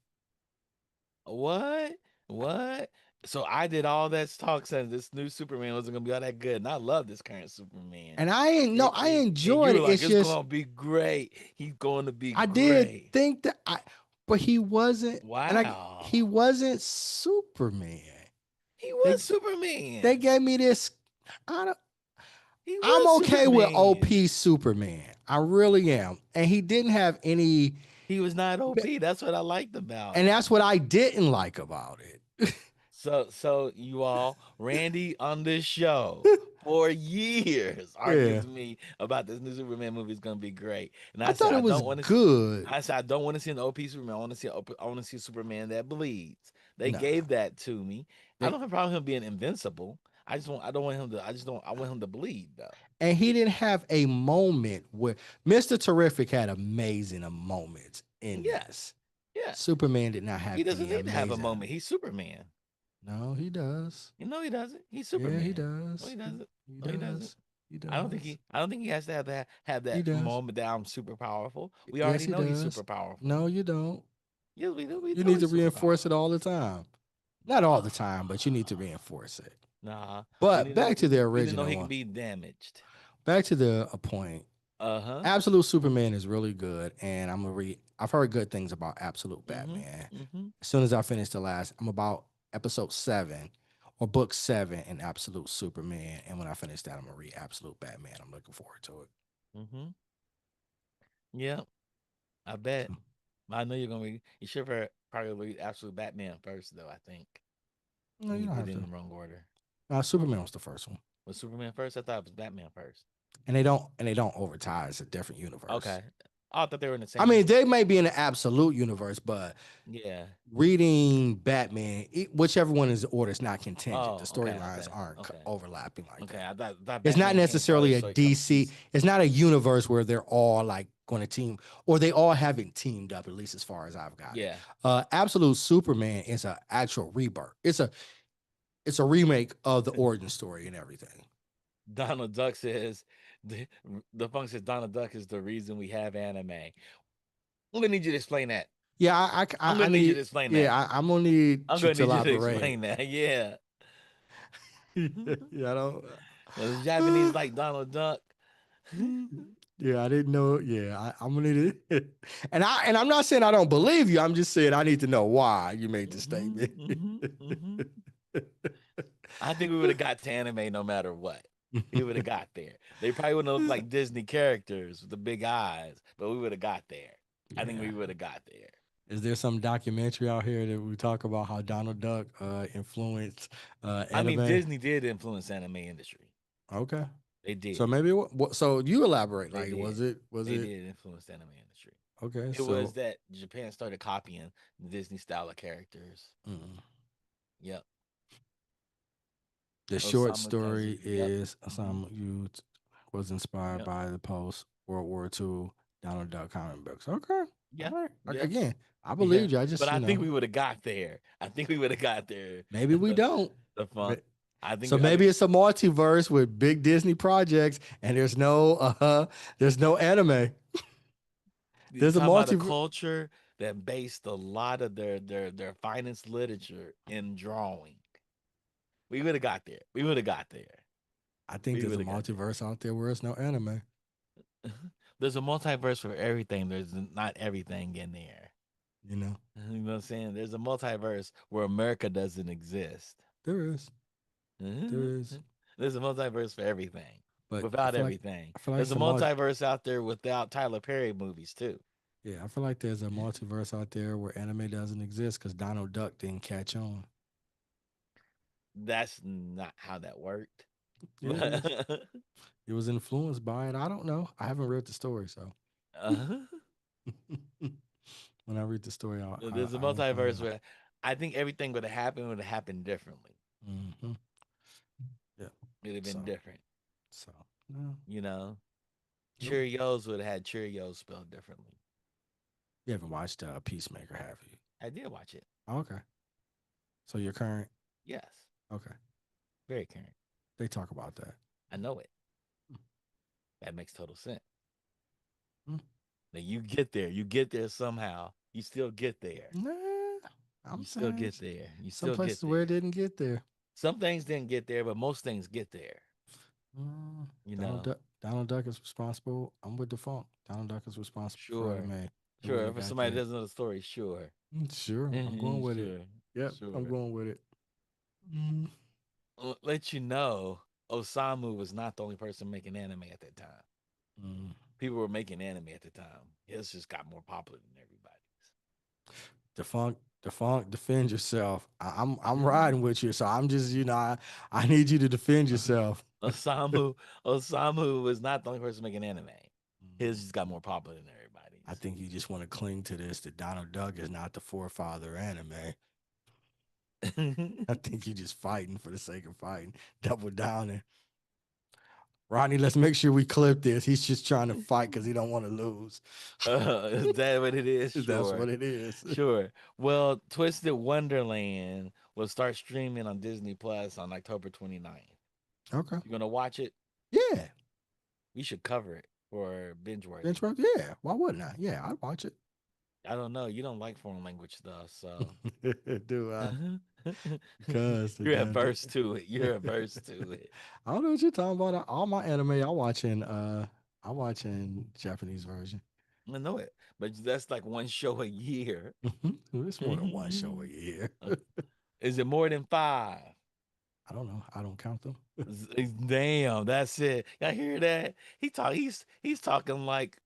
What? What? So I did all that talk saying this new Superman wasn't gonna be all that good, and I love this current Superman. And I ain't no. I And you enjoyed were it. like, It's it's just gonna be great. He's going to be I did great. think that but he wasn't. He Wow. wasn't Superman. He They was Superman. they gave me this. I don't. He I'm was okay with Superman. OP Superman. I really am. And he didn't have any. He was not OP. That's what I liked about And that's him. what I didn't like about it. So you all, Randy on this show for years argues Yeah. with me about this new Superman movie is gonna be great, and I I said thought I it was don't want to. good. I said I don't want to see an OP Superman. I want to see a Superman that bleeds. They No. gave that to me. I They, don't have a problem with him being invincible. I don't want him to. I just don't. I want him to bleed though. and he didn't have a moment where Mr. Terrific had amazing moments in Yeah, this. yeah. Superman did not He have doesn't any need to have a amazing. moment. He's Superman. No, he does. You know he doesn't. He's Yeah, he Superman. No, does. he doesn't. He No, he doesn't. does. He does. I don't think he has to have He that does. moment that I'm super powerful. We Yes, already he know he's does. super powerful. No, you don't. Yes, we do. We You know need to he's super reinforce it powerful. all the time. Not all the time, but you need to reinforce it. Nah, But back to the we didn't know original he can one. be damaged. Back to the point. Uh-huh. Absolute Superman is really good, and I'm gonna read. I've heard good things about Absolute Batman. Mm-hmm. As soon as I finish I'm about episode 7 or book 7 in Absolute Superman, and when I finish that, I'm gonna read Absolute Batman. I'm looking forward to it. Mm-hmm. Yeah, I bet. I know you're gonna read. You should probably read Absolute Batman first, though. I think. No, And you you don't put have it in to. the wrong order. Superman was the first one, Was Superman first? I thought it was Batman first. and they don't overtie. It's a different universe. Okay. I thought they were in the same. I mean, they may be in the Absolute universe, but yeah. reading Batman, whichever one is the order, is not contingent. Oh, The okay, storylines okay, aren't okay. overlapping like Okay, that. I thought It's not Batman came necessarily a first, so it comes DC. DC. It's not a universe where they're all like going to team, or they all haven't teamed up. At least as far as I've got Yeah. it. Absolute Superman is an actual rebirth. It's a remake of the origin story and everything. Donald Duck says the funk says Donald Duck is the reason we have anime. I'm gonna need you to explain that. Yeah, I'm gonna need you to explain that. I'm gonna need I'm you gonna to need you to elaborate. explain that. Yeah. Yeah, I don't. The Japanese like Donald Duck. Yeah, I didn't know. Yeah, I'm gonna need it. And I'm not saying I don't believe you. I'm just saying I need to know why you made the statement. I think we would have got to anime no matter what. We would have got there. They probably wouldn't look like Disney characters with the big eyes, but we would have got there. I think we Yeah. would have got there. Is there some documentary out here that we talk about how Donald Duck influenced I mean, anime? Disney did influence anime industry. Okay. They did. So maybe so you elaborate. They Like, did. was They it did influence the anime industry. okay? It was So that Japan started copying Disney style of characters. mm, Yep. the short Osama's story cousin. Yep. is some was inspired Yep. by the post World War II Donald Duck comic books. Okay. Yeah. All right. Like, Yeah. again, I Yeah. believe you. I just But I think we would have got there. I think we would have got there. maybe we don't. The fun. I think So maybe it's a multiverse with big Disney projects, and there's no anime. There's a about a multiverse. culture that based a lot of their finest literature in drawing. We would have got there. We would have got there. I think We there's a would've got there. multiverse out there where there's no anime. There's a multiverse for everything. There's not everything in there. You know, You know what I'm saying? There's a multiverse where America doesn't exist. there is. There is. There's a multiverse for everything. But Without everything. I feel like There's a some multiverse out there without Tyler Perry movies too. yeah, I feel like there's a multiverse out there where anime doesn't exist because Donald Duck didn't catch on. That's not how that worked. Yeah, it was influenced by it. I don't know. I haven't read the story, so Uh-huh. when I read the story, There's a multiverse where I think everything would have happened differently. Mm-hmm. Yeah, It'd have been So- different. so no, You know, Nope. Cheerios would have had Cheerios spelled differently. you haven't watched Peacemaker, have you? I did watch it. Oh, okay. So you're current. Yes, Okay, very current. they talk about that. I know it. Hmm. That makes total sense. Hmm. Now you get there somehow. You still get there. Nah, I'm You still saying get there. You some still places get there. where it didn't get there. Some things didn't get there, but most things get there. You know, Donald Duck is responsible. I'm with the funk. Donald Duck is responsible Sure. for anime. sure. For somebody that doesn't know the story, sure. Sure, I'm going with it. Yep, Sure. I'm going with it. Mm. Let you know, Osamu was not the only person making anime at that time. Mm. People were making anime at the time. His just got more popular than everybody's. Defunk, defend yourself. I'm Mm-hmm. riding with you, so I'm just I need you to defend yourself. Osamu was not the only person making anime. His just got more popular than everybody's. I think you just want to cling to this that Donald Duck is not the forefather of anime. I think you're just fighting for the sake of fighting, double downing. Rodney, let's make sure we clip this. He's just trying to fight because he don't want to lose. Is that what it is? Sure. That's what it is. Sure. Well, Twisted Wonderland will start streaming on Disney Plus on October 29th. Okay. You gonna watch it? Yeah. We should cover it for binge worthy. Bench work? Yeah. Why wouldn't I? Yeah, I'd watch it. I don't know. You don't like foreign language stuff, so Do I? Because you're averse to it. You're averse to it. I don't know what you're talking about. All my anime I watch in Japanese version. I know it, but that's like one show a year. It's more than one show a year. Is it more than 5? I don't know. I don't count them. Damn, that's it. Y'all hear that? He's talking like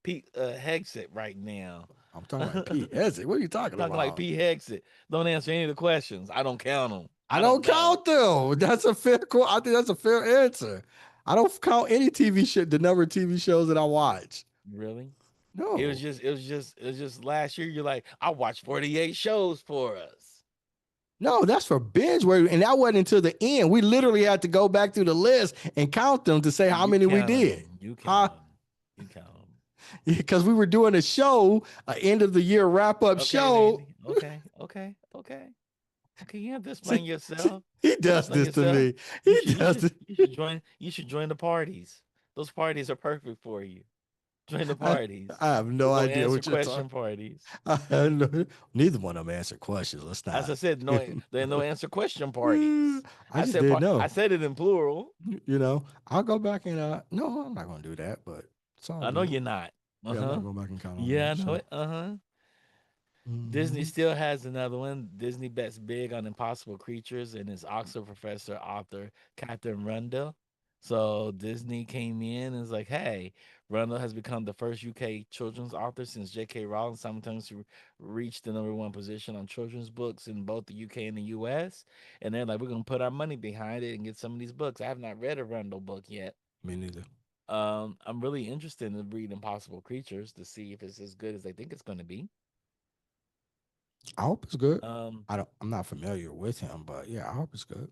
Pete Hexit right now. I'm talking like Pete Hexit. What are you talking Talking about? like Pete Hexit. Don't answer any of the questions. I don't count them. I don't count them. That's a fair I think that's a fair answer. I don't count any TV show, the number of TV shows that I watch. Really? No. It was just last year. You're like, I watched 48 shows for us. No, that's for binge worthy, and that wasn't until the end. We literally had to go back through the list and count them to say how many we did. You count them. You count them. Because we were doing a show, end of the year wrap up show. Randy. Okay. You have to explain yourself. He does this to me. He does it. You should join the parties. Those parties are perfect for you. Join the parties. I have no idea what you're question talking. parties. Neither one of them answer questions. Let's not. As I said, there are no answer question parties. I just didn't know. I said it in plural. You know, I'll go back and no, I'm not gonna do that. But it's all I know good. you're not. Yeah, I'm not going back and count on Yeah, I that, know so. it. Disney still has another one. Disney bets big on impossible creatures and its Oxford professor author Catherine Rundell So Disney came in and was like, "Hey, Randall has become the first UK children's author since J.K. Rowling simultaneously reached the number one position on children's books in both the UK and the US." And they're like, "We're gonna put our money behind it and get some of these books." I have not read a Randall book yet. Me neither. I'm really interested in reading Impossible Creatures to see if it's as good as they think it's going to be. I hope it's good. Um, I'm not familiar with him, but yeah, I hope it's good.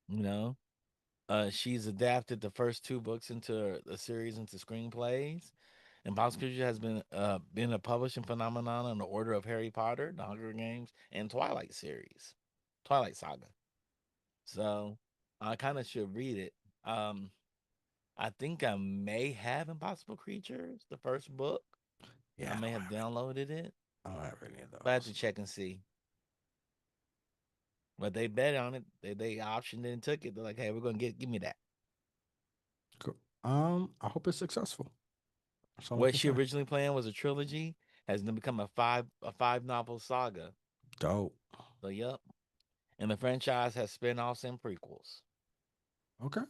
you know, she's adapted the first two books into the series into screenplays. Impossible Creatures has been a publishing phenomenon in the order of Harry Potter, The Hunger Games, and Twilight series, Twilight Saga. So I kind of should read it. Um, I think I may have Impossible Creatures, the first book. I Yeah, may have downloaded it, I don't have any of but I have to those. check and see. But they bet on it. They optioned it and took it. They're like, hey, we're gonna give me that. Cool. I hope it's successful. That's all I What can she say. originally planned was a trilogy, has then become a five novel saga. Dope. So yep. And the franchise has spin-offs and prequels. Okay.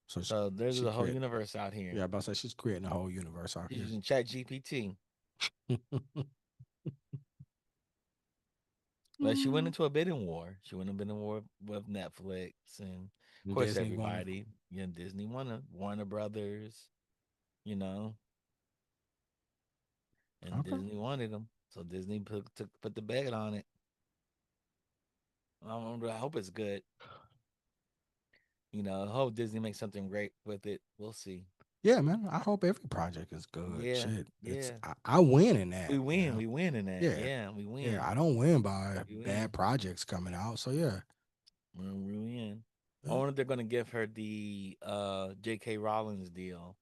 So So there's she a whole create. universe out here. Yeah, about to say she's creating a whole universe out She's here. using Chat GPT. But she went Mm. into a bidding war. She went into a bidding war with Netflix and of course Disney wanted. everybody. Yeah, Disney wanted Warner Brothers, you know, and Okay. Disney wanted them. So Disney put the bet on it. I hope it's good. I hope Disney makes something great with it. We'll see. Yeah, man. I hope every project is good. Yeah, Shit, it's yeah. I win in We that. You win. know. We win in that. Yeah, Yeah, we yeah. win. I don't win by We bad win. projects coming out. So yeah, We win. I yeah. wonder if they're gonna give her the J.K. Rowling's deal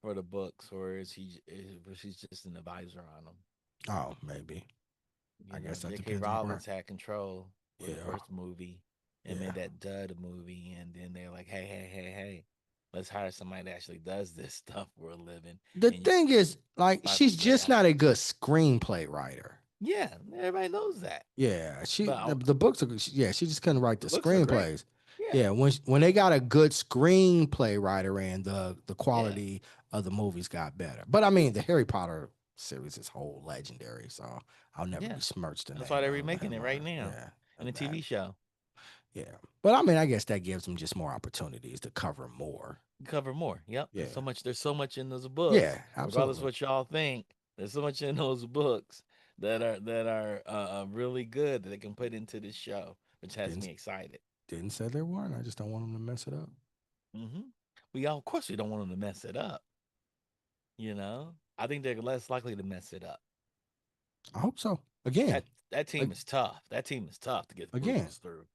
for the books, or or she's just an advisor on them. Oh, maybe. I guess that J.K. depends on her. Rowling's had control for the Yeah, first movie and yeah. made that dud movie, and then they're like, hey, hey, hey, hey, let's hire somebody that actually does this stuff for a living, The and you thing is, like, find she's some great just not a actors. good screenplay writer. Yeah, everybody knows that, Yeah, but the books are yeah, she just couldn't write the the books are great. screenplays. Yeah, Yeah, when they got a good screenplay writer in, the yeah, quality of the movies got better. But I yeah, mean, the Harry Potter series is whole legendary, so I'll never yeah. besmirch the That's why name they're of remaking it right now yeah, in a of that. TV show. Yeah. But I mean, I guess that gives them just more opportunities to cover more. Cover more. Yep. There's Yeah. so much. There's so much in those books. Yeah, Regardless of absolutely. what y'all think, there's so much in those books that are really good that they can put into this show, which has Didn't me excited. didn't say there weren't. I just don't want them to mess it up. We all, of course, we don't want them to mess it up. I think they're less likely to mess it up. I hope so. Again, That team a- is tough. That team is tough to get again, approvals through.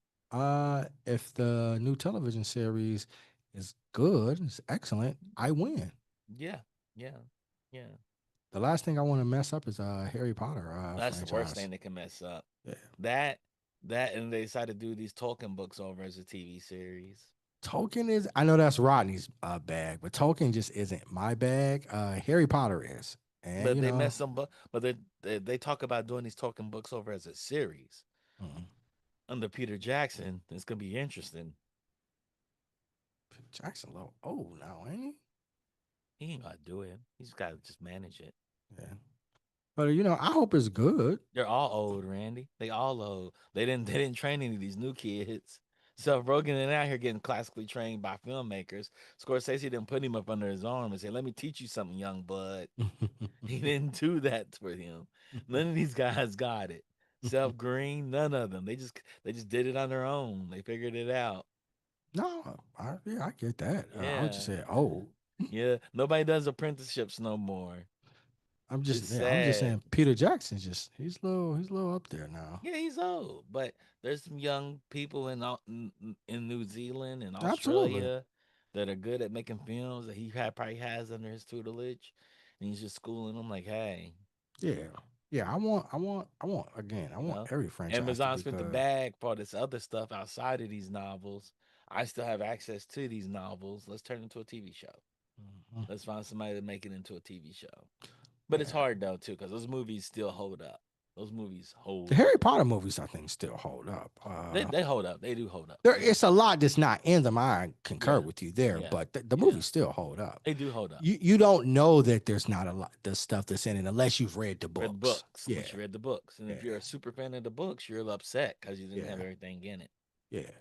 if the new television series is good, it's excellent, I win. Yeah, yeah, yeah. The last thing I want to mess up is Harry Potter That's the worst franchise. thing they can mess up. Yeah. That and they decided to do these Tolkien books over as a TV series. Tolkien is I know that's Rodney's bag, but Tolkien just isn't my bag. Harry Potter is. And But you they know, mess them, but they talk about doing these Tolkien books over as a series mm, under Peter Jackson. It's gonna be interesting. Jackson a little old now, ain't he? He ain't gotta do it. He's gotta just manage it. Yeah. But I hope it's good. They're all old, Randy. They all old. They didn't train any of these new kids. So Rogan and out here getting classically trained by filmmakers. Scorsese didn't put him up under his arm and say, "Let me teach you something, young bud." He didn't do that for him. None of these guys got it. Self Green, none of them. They just did it on their own. They figured it out. No, yeah, I get that. I would Yeah. just say, oh, Yeah. Nobody does apprenticeships no more. It's I'm just sad. saying, Peter Jackson's just he's a little up there now. Yeah, he's old, but there's some young people in New Zealand and Absolutely, Australia that are good at making films that probably has under his tutelage, and he's just schooling them like, hey, yeah, yeah. I you want know, every franchise to Amazon be spent the good. bag for all this other stuff outside of these novels. I still have access to these novels. Let's turn it into a TV show. Mhm. Let's find somebody to make it into a TV show. But it's Yeah, hard though too, because those movies still hold up. Those movies hold. The Harry Potter movies, I think, still hold up. They hold up. They do hold up. It's a lot that's not in them. I concur Yeah. with you there, Yeah. but the Yeah. movies still hold up. They do hold up. You don't know that there's not a lot the stuff that's in it unless you've read the books. Read books. Yeah. Once you read the books, and if Yeah. you're a super fan of the books, you're upset because you didn't have Yeah. everything in it. Yeah. Yep.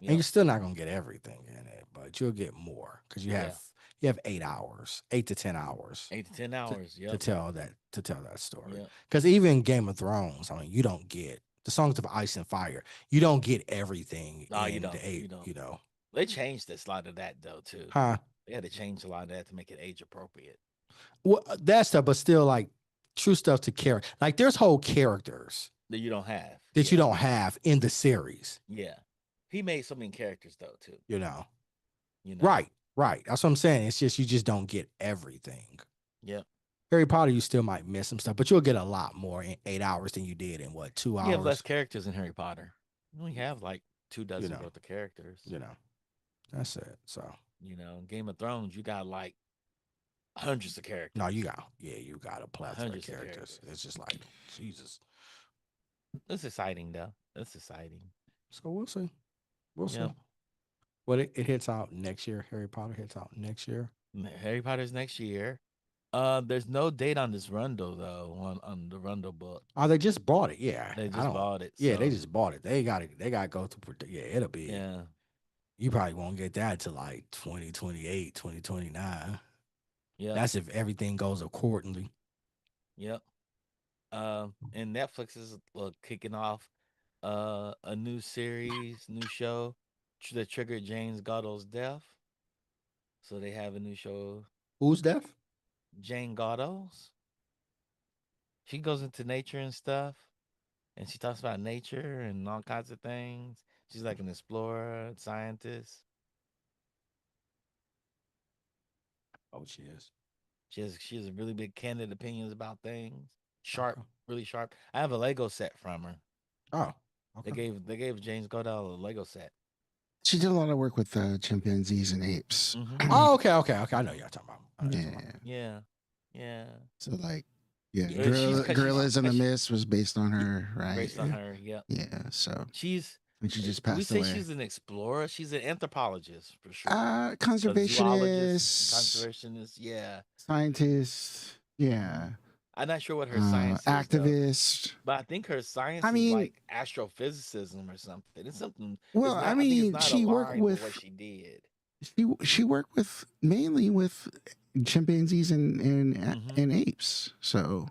And you're still not gonna get everything in it, but you'll get more because you Yeah. have 8 hours, 8 to 10 hours 8 to 10 hours. to Yep. tell that story. Yep. Because even Game of Thrones, I mean, you don't get the Songs of Ice and Fire. You don't get everything No, in you don't. the 8. You don't. You know, They changed a lot of that though too. huh? They had to change a lot of that to make it age appropriate. Well, that stuff, but still, like true stuff to character. Like there's whole characters That you don't have. that you don't have in the series. Yeah. He made so many characters though too. You know, You know. right? That's what I'm saying. It's just you just don't get everything. Yep. Harry Potter, you still might miss some stuff, but you'll get a lot more in 8 hours than you did in what 2 hours. You have less characters in Harry Potter. You only have like 2 dozen know. worth of characters. You know, that's it. So You know, Game of Thrones, you got like hundreds of characters. no, you got a plethora of Hundreds of characters. characters. It's just like Jesus. It's exciting though. It's exciting. So we'll see. We'll see. Yep. Well, it hits out next year. Harry Potter hits out next year. Harry Potter's next year. There's no date on this Rundle though on the Rundle book. Oh, they just bought it. Yeah, They I just don't- bought it. Yeah, so, they just bought it. They got to go through. Yeah, it'll be. yeah. You probably won't get that till like 2028, 2029. Yeah. That's if everything goes accordingly. Yep. And Netflix is kicking off a new series, new show that triggered James Gatto's death. So they have a new show, Who's deaf? Jane Gatto's. She goes into nature and stuff, and she talks about nature and all kinds of things. She's like an explorer, scientist. Oh, she is. She has a really big candid opinions about things. Sharp, Okay. really sharp. I have a Lego set from her. Oh, okay. They gave James Gatto a Lego set. She did a lot of work with chimpanzees and apes. Oh, okay. I know you're talking about. I know you're talking about. Yeah. Yeah. So like, yeah, Yeah, she's- Gorillas in the she's- Mist was based on her, right? Based on her, yeah. Yeah. So She's and she just we passed say away. she's an explorer. She's an anthropologist for sure. A Conservationist, conservationist, yeah. scientist, yeah, I'm not sure what her science is, though, activist. but I think her science I mean- is like astrophysicism or something. It's something. Well, it's not, I think it's mean, not she worked aligned with what she did. she worked with mainly with chimpanzees and Mhm. and apes. So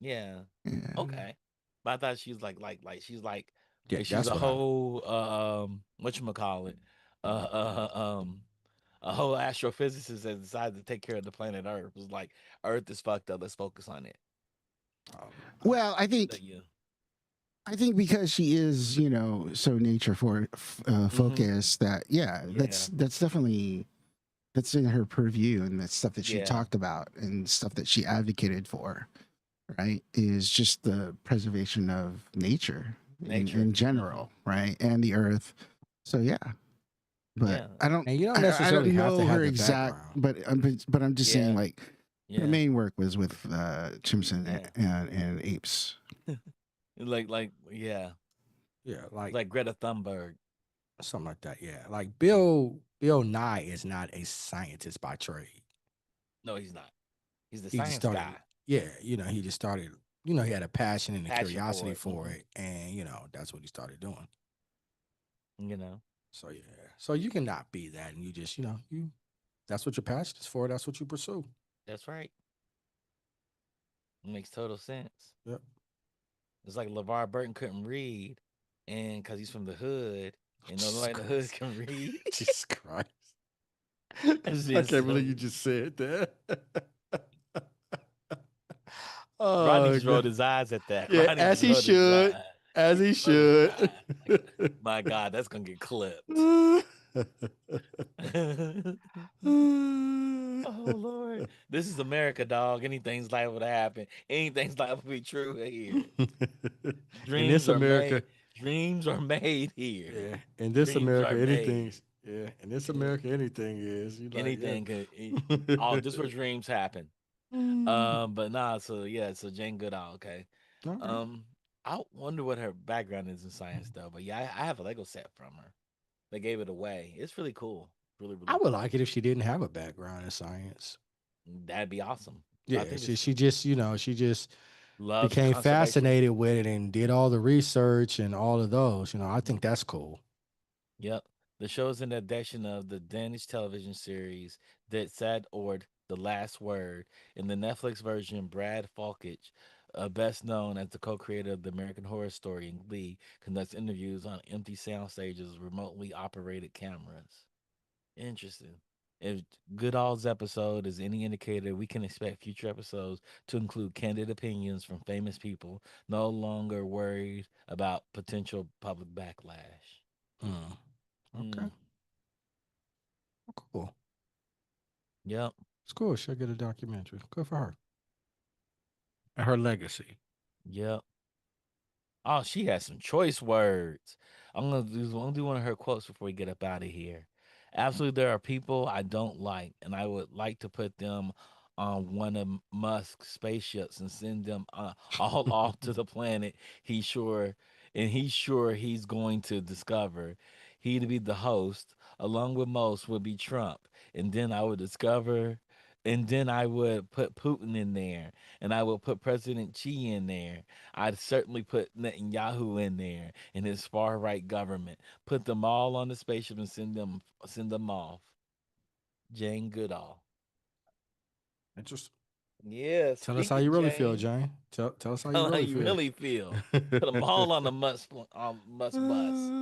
Yeah. yeah. Okay. But I thought she was like she's like Yeah, she's that's a what whole whatchamacallit, a whole astrophysicist that decided to take care of the planet Earth. It was like Earth is fucked up. Let's focus on it. Well, I think So, yeah. I think because she is, so nature focused that that's definitely that's in her purview, and that's stuff that she Yeah. talked about and stuff that she advocated for, right? Is just the preservation of nature, Nature. in general, right? And the earth. So yeah. But Yeah. I don't And you don't I necessarily don't have to know have her the exact background. but I'm just Yeah. saying like Yeah. her main work was with chimps Yeah. and apes. Like yeah. Yeah, Like Greta Thunberg. something like that. Yeah, like Bill Nye is not a scientist by trade. No, he's not. He's the He just science started. guy. Yeah, he just started. He had a passion and a Passion for curiosity it, for mhm. it, and that's what he started doing. You know. So yeah, so you cannot be that, and you just that's what your passion is for. That's what you pursue. That's right. It makes total sense. Yep. It's like LeVar Burton couldn't read, and because he's from the hood, and Jesus nobody in the hood Christ. can read. Jesus Christ! It's I just can't believe so- you just said that. Rodney just God. rolled his eyes at that. Yeah, Rodney as just he rolled his should. eyes. As he Rolled should. his eyes. My God, that's gonna get clipped. Oh Lord, this is America, dog. Anything's liable to happen. Anything's liable to be true here. In this America, Dreams are made here. yeah. In this Dreams America, are made. anything's in this America, anything is. You like, Anything yeah. could. Oh, this where dreams happen. But nah. So yeah. So Jane Goodall. Okay. Okay. Um, I wonder what her background is in science though. But yeah, I have a Lego set from her. They gave it away. It's really cool. Really, I really would cool. like it if she didn't have a background in science. That'd be awesome. I Yeah, think she this she just she just loves became conservation. fascinated with it and did all the research and all of those. I think that's cool. Yep. The show is an adaptation of the Danish television series that Sad Ord, The Last Word. In the Netflix version, Brad Falkage, best known as the co-creator of the American Horror Story and Glee, conducts interviews on empty sound stages with remotely operated cameras. Interesting. If Goodall's episode is any indicator, we can expect future episodes to include candid opinions from famous people, no longer worried about potential public backlash. Mm, okay, Mm, cool. yep. It's cool. She'll get a documentary. Good for her and her legacy. Yep. Oh, she has some choice words. I'm gonna do one of her quotes before we get up out of here. Absolutely, there are people I don't like, and I would like to put them on one of Musk's spaceships and send them all off to the planet. He's sure, and he's sure he's going to discover. He'd be the host, along with most would be Trump, and then I would discover. And then I would put Putin in there, and I would put President Xi in there. I'd certainly put Netanyahu in there and his far right government. Put them all on the spaceship and send them off. Jane Goodall. Interesting. Yeah, Tell us how you speaking really feel, Jane. Jane. Tell us how you Tell 'em how really you feel. really feel. Put them all on the Musk bus.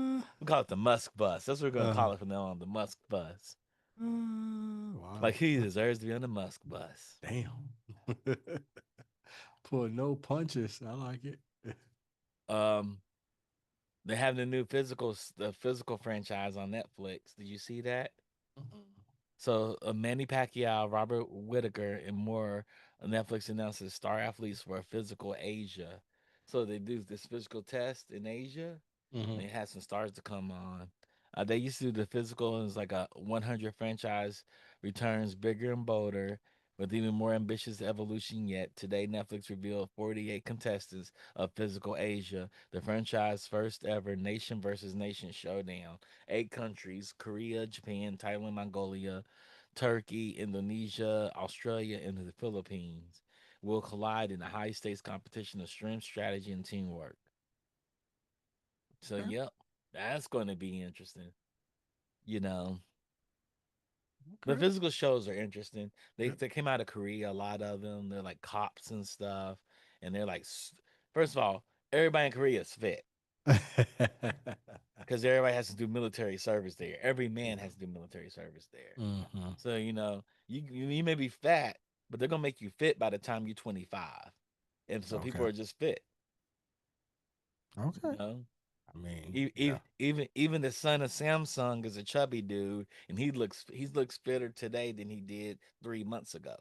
We call it the Musk bus. That's what we're gonna uh, call it from now on. The Musk bus. Like wow. he deserves to be on the Musk bus. Damn. Pull no punches. I like it. Um, they have the physical franchise on Netflix. Did you see that? So Manny Pacquiao, Robert Whitaker, and more. Netflix announces star athletes for Physical Asia. So they do this physical test in Asia, Mm-hmm. and they had some stars to come on. They used to do the physical, and it's like a 100 franchise returns bigger and bolder with even more ambitious evolution yet. Today, Netflix revealed 48 contestants of Physical Asia, the franchise first ever nation versus nation showdown. 8 countries: Korea, Japan, Thailand, Mongolia, Turkey, Indonesia, Australia, and the Philippines will collide in a high stakes competition of strength, strategy, and teamwork. So, Okay. yep, that's going to be interesting. You know, the Okay. physical shows are interesting. They Yeah. they came out of Korea, a lot of them. They're like cops and stuff, and they're like, first of all, everybody in Korea is fit because everybody has to do military service there. Every man has to do military service there. mm-hmm. So you may be fat, but they're gonna make you fit by the time you're 25, and so Okay. people are just fit. You Okay. know, I mean, yeah. even the son of Samsung is a chubby dude, and he looks fitter today than he did 3 months ago.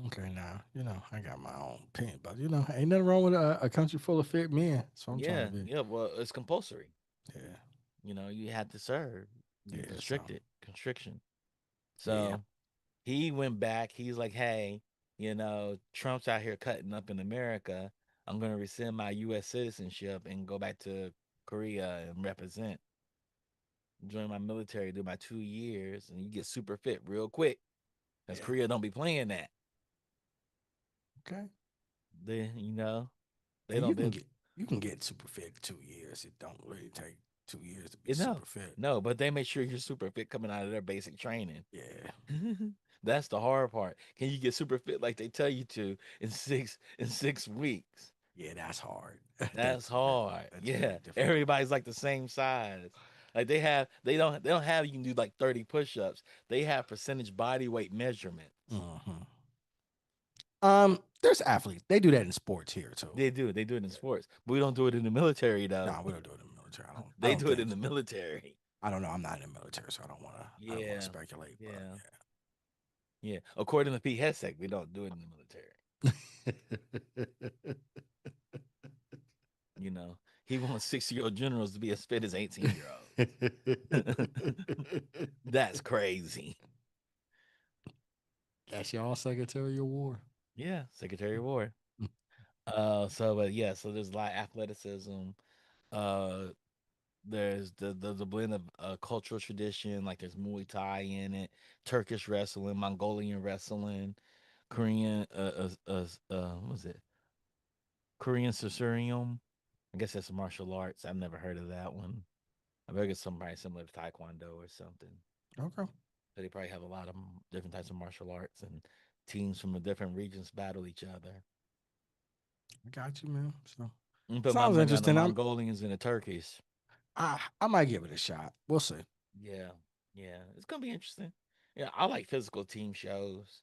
Okay, now, I got my own opinion, but ain't nothing wrong with a country full of fit men. That's what I'm trying to Yeah, be. yeah. Well, it's compulsory. Yeah. You had to serve. You Yeah. So, constriction. yeah. So he went back. He's like, hey, Trump's out here cutting up in America. I'm gonna rescind my U.S. citizenship and go back to Korea and represent. Join my military, do my 2 years, and you get super fit real quick. Cause Yeah. Korea don't be playing that. Okay. They, they And don't. They, you can get super fit in 2 years. It don't really take 2 years to be no, super fit. no, but they make sure you're super fit coming out of their basic training. Yeah. That's the hard part. Can you get super fit like they tell you to in six weeks? Yeah, that's hard. That's hard. That's very Yeah, difficult. everybody's like the same size. Like they don't have you can do like 30 push-ups. They have percentage body weight measurements. hmm there's athletes. They do that in sports here too. They do it in sports, but we don't do it in the military though. No, we don't do it in the military. I They don't do it in think. the military. I don't know. I'm not in the military, so I don't want to. I don't want to Yeah, speculate. But yeah, yeah. According to Pete Hesek, we don't do it in the military. yeah. He wants 60-year-old generals to be as fit as 18-year-olds. That's crazy. That's y'all Secretary of War. Yeah, Secretary of War. But yeah, so there's a lot of athleticism. Uh, there's the blend of cultural tradition, like there's Muay Thai in it, Turkish wrestling, Mongolian wrestling, Korean, what was it? Korean Sensorium. I guess that's martial arts. I've never heard of that one. I bet it's somebody similar to Taekwondo or something. Okay. So they probably have a lot of different types of martial arts, and teams from the different regions battle each other. I got you, man. So I'm put my sounds money on the interesting. Mongolians and the Turkish. I might give it a shot. We'll see. Yeah, yeah, it's gonna be interesting. Yeah, I like physical team shows.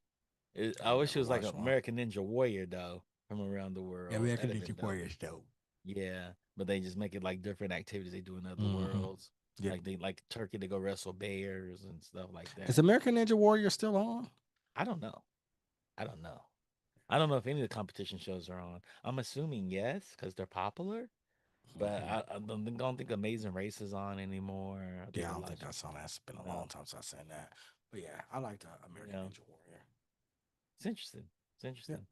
I I ain't wish it never was like watched one. American Ninja Warrior though, from around the world. American That'd have been Ninja dope. Warrior is dope. Yeah, but they just make it like different activities they do in other Mm-hmm. worlds. Yeah. Like they like Turkey to go wrestle bears and stuff like Is that. American Ninja Warrior still on? I don't know. I don't know. I don't know if any of the competition shows are on. I'm assuming yes because they're popular. But Mhm. I don't think Amazing Race is on anymore. I think Yeah, I the don't think last, that's on. That's been a no, long time since I've seen that. But yeah, I like the American yeah, Ninja Warrior. it's interesting. It's Yeah. interesting.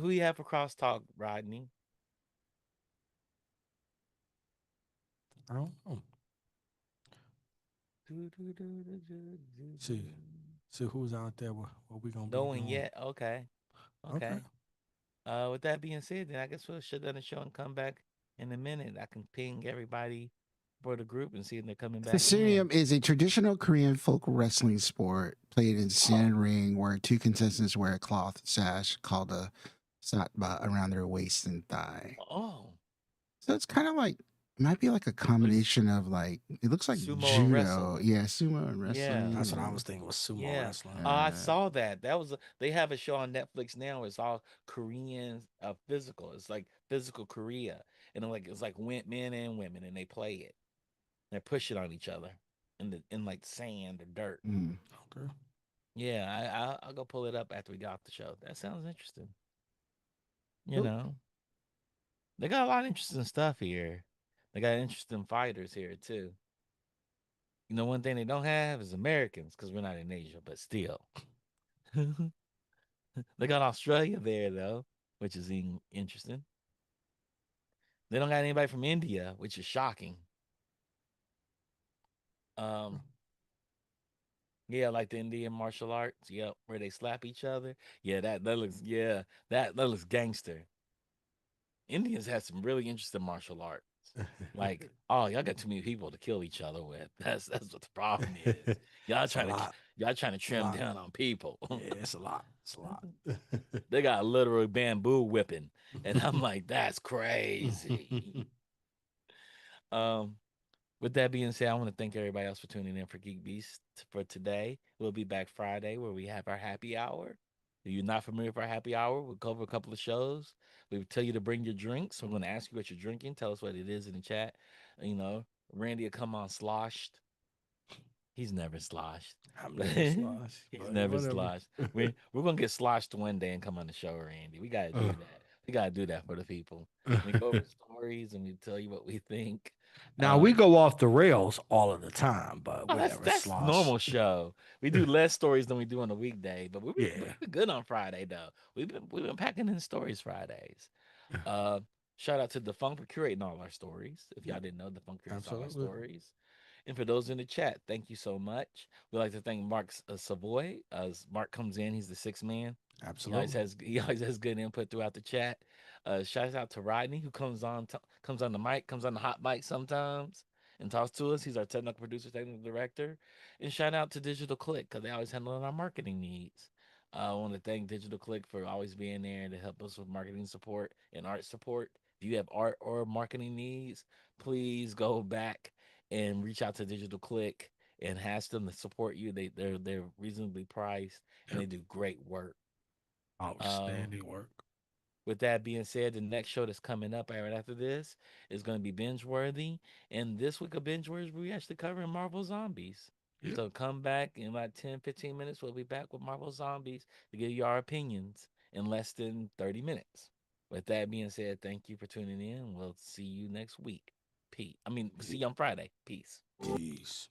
Who you have for crosstalk, Rodney? I don't know. See, see who's out there. What we gonna be No one doing? yet. Okay, Okay. okay. With that being said, then I guess we'll shut down the show and come back in a minute. I can ping everybody for the group and see if they're coming back in. Sensorium is a traditional Korean folk wrestling sport played in sand ring where two contestants wear a cloth sash called a satba around their waist and thigh. Oh, So it's kind of like, might be like a combination of like, it looks like sumo and judo. wrestling. Yeah, sumo and Yeah. wrestling. That's what I was thinking was sumo Yeah. wrestling. Oh, I saw that. They have a show on Netflix now. It's all Korean physical. It's like physical Korea. And it's like men and women and they play it. They're pushing on each other in like sand or dirt. Mm. Okay. Yeah, I'll go pull it up after we get off the show. That sounds interesting. You Cool. know. They got a lot of interesting stuff here. They got interesting fighters here too. You know, one thing they don't have is Americans because we're not in Asia, but still. They got Australia there though, which is interesting. They don't got anybody from India, which is shocking. Um, yeah, like the Indian martial arts. Yep, where they slap each other. Yeah, that looks gangster. Indians have some really interesting martial arts. Like, oh, y'all got too many people to kill each other with. That's what the problem is. Y'all It's a trying to lot. y'all trying to It's a trim lot. down on people. Yeah, it's a lot. It's a lot. They got literal bamboo whipping, and I'm like, that's crazy. Um, with that being said, I want to thank everybody else for tuning in for Geek Beast for today. We'll be back Friday where we have our happy hour. If you're not familiar with our happy hour, we'll cover a couple of shows. We tell you to bring your drinks. We're going to ask you what you're drinking. Tell us what it is in the chat. You know, Randy will come on sloshed. He's never sloshed. I'm never sloshed. He's But never whatever. sloshed. We're gonna get sloshed one day and come on the show, Randy. We gotta do that. We gotta do that for the people. We go over stories and we tell you what we think. Now we go off the rails all of the time, but Oh, we never that's slosh. normal show. We do less stories than we do on a weekday, but we've Yeah. been good on Friday though. We've been packing in stories Fridays. Shout out to the Funk for curating all our stories. If y'all didn't know, the Funk curates all our Absolutely. stories. And for those in the chat, thank you so much. We'd like to thank Mark Savoy. As Mark comes in, he's the sixth man. Absolutely. He always has good input throughout the chat. Shout out to Rodney who comes on the mic, comes on the hot mic sometimes and talks to us. He's our technical producer, technical director. And shout out to Digital Click because they always handle our marketing needs. I want to thank Digital Click for always being there to help us with marketing support and art support. If you have art or marketing needs, please go back and reach out to Digital Click and ask them to support you. They're reasonably priced and they do great work. Outstanding work. With that being said, the next show that's coming up right after this is going to be Binge Worthy. And this week of Binge Worthy, we actually covering Marvel Zombies. Yep. So come back in about 10, 15 minutes. We'll be back with Marvel Zombies to give you our opinions in less than 30 minutes. With that being said, thank you for tuning in. We'll see you next week. See you on Friday. Peace. Peace.